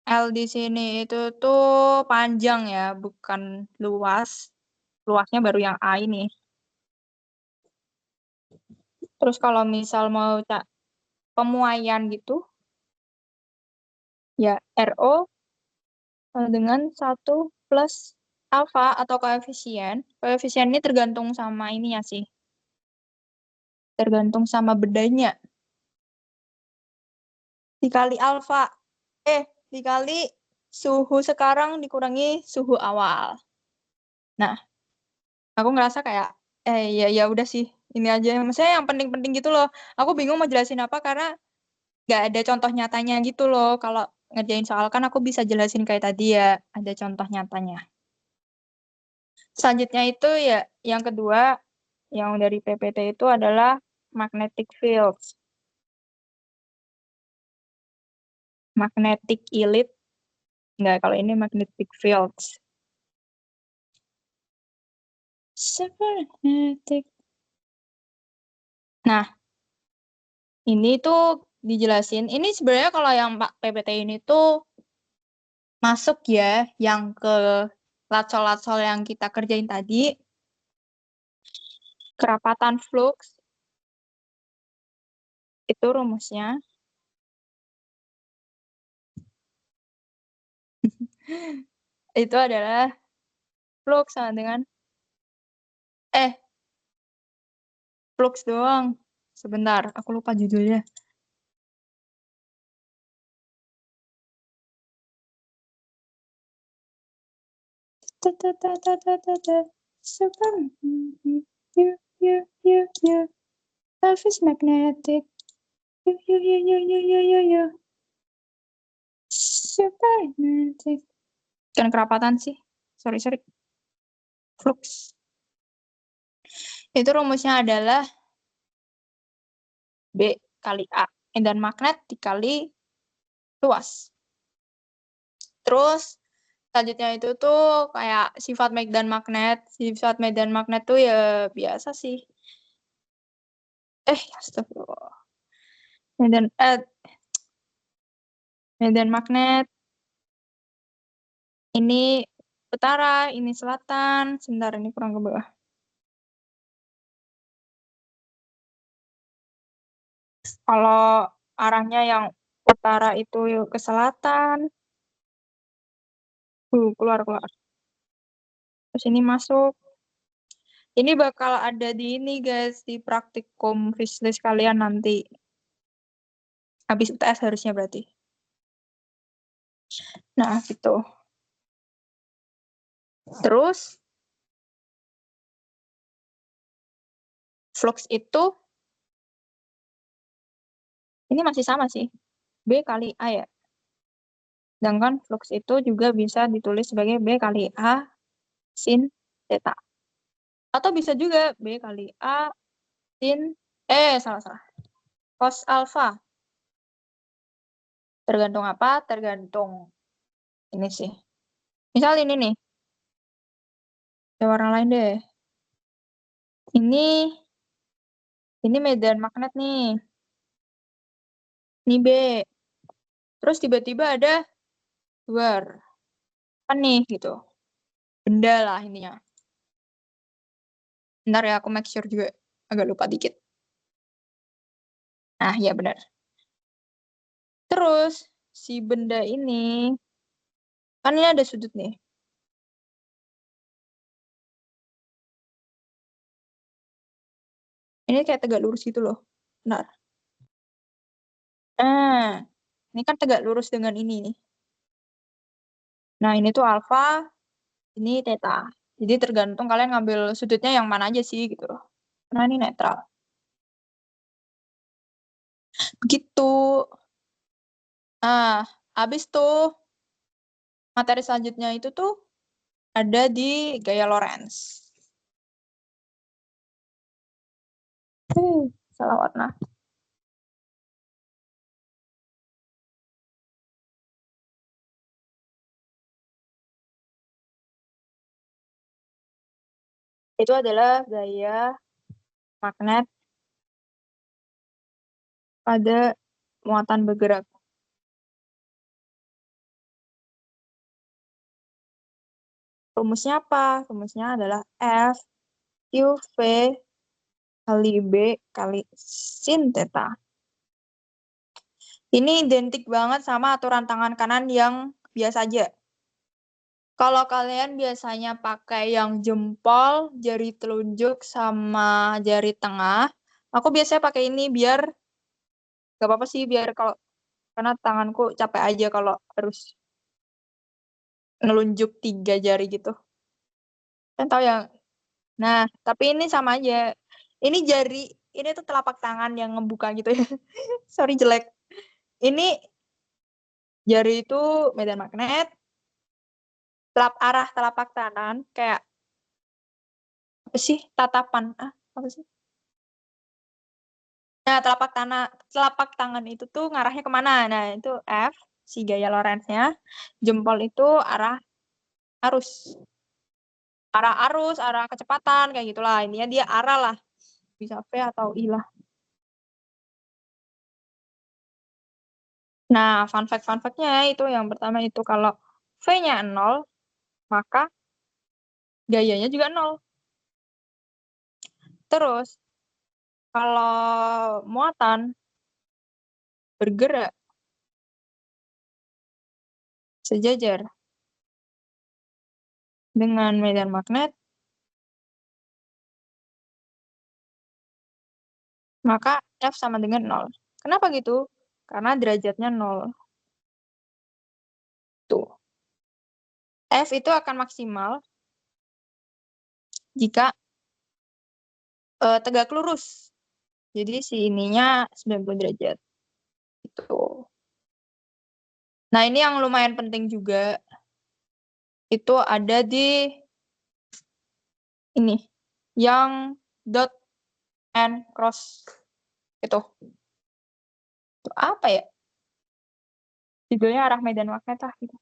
L di sini itu tuh panjang ya, bukan luas. Luasnya baru yang A ini. Terus kalau misal mau pemuaian gitu, ya RO dengan 1 plus alfa atau koefisien. Koefisien ini tergantung sama ini ya sih. Tergantung sama bedanya. Dikali alfa. Dikali suhu sekarang dikurangi suhu awal. Nah, aku ngerasa kayak ya udah sih, ini aja. Maksudnya yang penting-penting gitu loh. Aku bingung mau jelasin apa karena nggak ada contoh nyatanya gitu loh. Kalau ngerjain soal kan aku bisa jelasin kayak tadi ya, ada contoh nyatanya. Selanjutnya itu ya yang kedua yang dari PPT itu adalah magnetic fields. Magnetic elite. Enggak, kalau ini magnetic fields. Cybernetic. Nah, ini tuh dijelasin. Ini sebenarnya kalau yang PPT ini tuh masuk ya yang ke latsol-latsol yang kita kerjain tadi. Kerapatan flux itu rumusnya. Itu adalah flux sama dengan flux doang. Sebentar, aku lupa judulnya. Super. You. Love is magnetic. You. Super magnetic. Kan kerapatan sih. Sorry. Flux. Itu rumusnya adalah B kali A. Medan magnet dikali luas. Terus selanjutnya itu tuh kayak sifat medan magnet. Sifat medan magnet tuh ya biasa sih. Astagfirullah. Medan magnet. Ini utara, ini selatan. Sebentar, ini kurang ke bawah. Kalau arahnya yang utara itu ke selatan. Keluar. Terus ini masuk. Ini bakal ada di ini guys, di praktikum fislis kalian nanti. Habis UTS harusnya berarti. Nah, gitu. Terus, flux itu, ini masih sama sih. B kali A ya. Sedangkan flux itu juga bisa ditulis sebagai B kali A sin theta. Atau bisa juga B kali A sin, salah. Cos alpha. Tergantung apa? Tergantung ini sih. Misal ini nih. Ada warna lain deh. Ini medan magnet nih. Ini B. Terus tiba-tiba ada luar. Apa nih gitu. Benda lah ininya. Bentar ya, aku make sure juga. Agak lupa dikit. Nah, ya benar. Terus, si benda ini, kan ini ada sudut nih. Ini kayak tegak lurus gitu loh. Benar. Nah, ini kan tegak lurus dengan ini nih. Nah, ini tuh alfa, ini theta. Jadi tergantung kalian ngambil sudutnya yang mana aja sih gitu loh. Karena ini netral. Begitu. Nah, habis tuh materi selanjutnya itu tuh ada di gaya Lorentz. Salah warna. Itu adalah gaya magnet pada muatan bergerak. Rumusnya apa? Rumusnya adalah F Q V kali B kali sin theta. Ini identik banget sama aturan tangan kanan yang biasa aja. Kalau kalian biasanya pakai yang jempol, jari telunjuk, sama jari tengah, aku biasanya pakai ini biar gak apa-apa sih, biar karena tanganku capek aja kalau harus nelunjuk 3 jari gitu. Kan tahu yang, nah tapi ini sama aja. Ini jari, ini tuh telapak tangan yang ngebuka gitu ya. Sorry jelek. Ini jari itu medan magnet, arah telapak tangan kayak apa sih, tatapan apa sih, nah telapak tangan itu tuh ngarahnya kemana. Nah itu F si gaya Lorentz-nya. Jempol itu arah arus, arah kecepatan kayak gitulah. Intinya dia arah lah, bisa V atau I lah. Nah fun fact-nya itu yang pertama itu kalau V-nya 0 maka gayanya juga 0. Terus, kalau muatan bergerak sejajar dengan medan magnet, maka F sama dengan 0. Kenapa gitu? Karena derajatnya 0. Tuh. F itu akan maksimal jika tegak lurus. Jadi si ininya 90 derajat. Gitu. Nah, ini yang lumayan penting juga. Itu ada di ini. Yang dot and cross. Itu. Itu apa ya? Judulnya arah medan magnet lah gitu.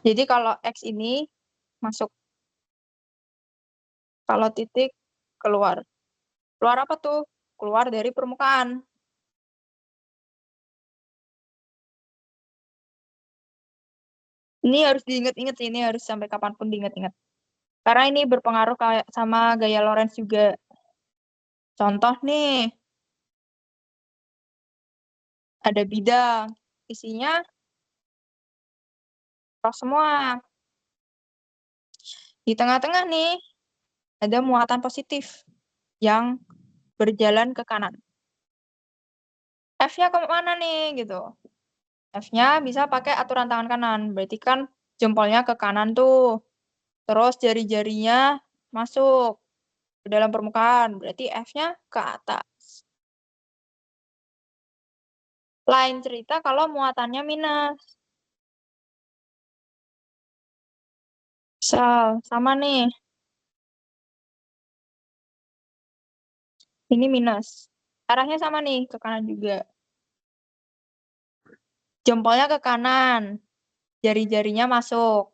Jadi kalau X ini masuk. Kalau titik keluar. Keluar apa tuh? Keluar dari permukaan. Ini harus diingat-ingat sih, ini harus sampai kapanpun diingat-ingat. Karena ini berpengaruh kayak sama gaya Lorentz juga. Contoh nih, ada bidang, isinya cross semua. Di tengah-tengah nih, ada muatan positif yang berjalan ke kanan. F-nya ke mana nih gitu? F-nya bisa pakai aturan tangan kanan. Berarti kan jempolnya ke kanan tuh. Terus jari-jarinya masuk ke dalam permukaan. Berarti F-nya ke atas. Lain cerita kalau muatannya minus. Misal, sama nih. Ini minus. Arahnya sama nih, ke kanan juga. Jempolnya ke kanan. Jari-jarinya masuk.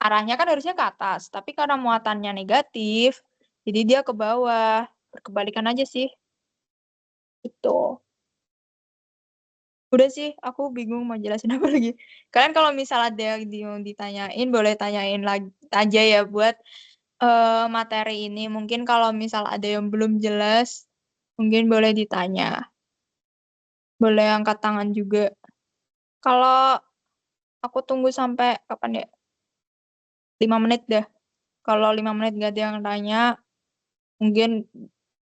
Arahnya kan harusnya ke atas. Tapi karena muatannya negatif, jadi dia ke bawah. Berkebalikan aja sih. Itu. Udah sih, aku bingung mau jelasin apa lagi. Kalian kalau misal ada yang ditanyain, boleh tanyain lagi aja ya buat materi ini. Mungkin kalau misal ada yang belum jelas, mungkin boleh ditanya. Boleh angkat tangan juga. Kalau aku tunggu sampai kapan ya? 5 menit dah. Kalau 5 menit gak ada yang tanya, mungkin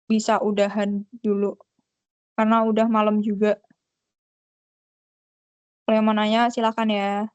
bisa udahan dulu. Karena udah malam juga. Kalau yang mau nanya, silakan ya.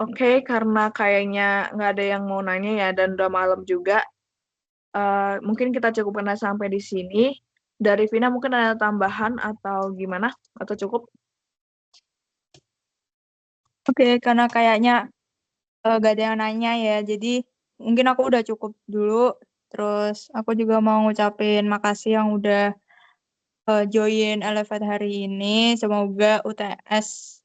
Oke, karena kayaknya nggak ada yang mau nanya ya dan udah malam juga. Mungkin kita cukupkan sampai di sini. Dari Vina mungkin ada tambahan atau gimana? Atau cukup? Oke, karena kayaknya gak ada yang nanya ya, jadi mungkin aku udah cukup dulu. Terus aku juga mau ngucapin makasih yang udah join Elevate hari ini. Semoga UTS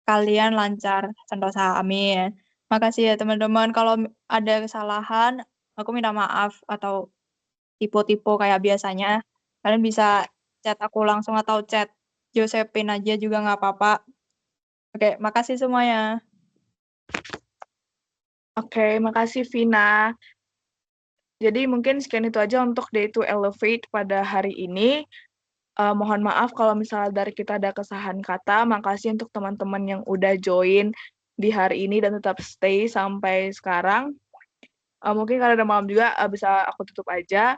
kalian lancar, sentosa, amin. Makasih ya teman-teman. Kalau ada kesalahan, aku minta maaf atau tipe-tipe kayak biasanya. Kalian bisa chat aku langsung atau chat Josephine aja juga nggak apa-apa. Oke, makasih semuanya. Oke, makasih Vina. Jadi mungkin sekian itu aja untuk Day to Elevate pada hari ini. Mohon maaf kalau misalnya dari kita ada kesalahan kata. Makasih untuk teman-teman yang udah join di hari ini dan tetap stay sampai sekarang. Mungkin karena udah malam juga bisa aku tutup aja.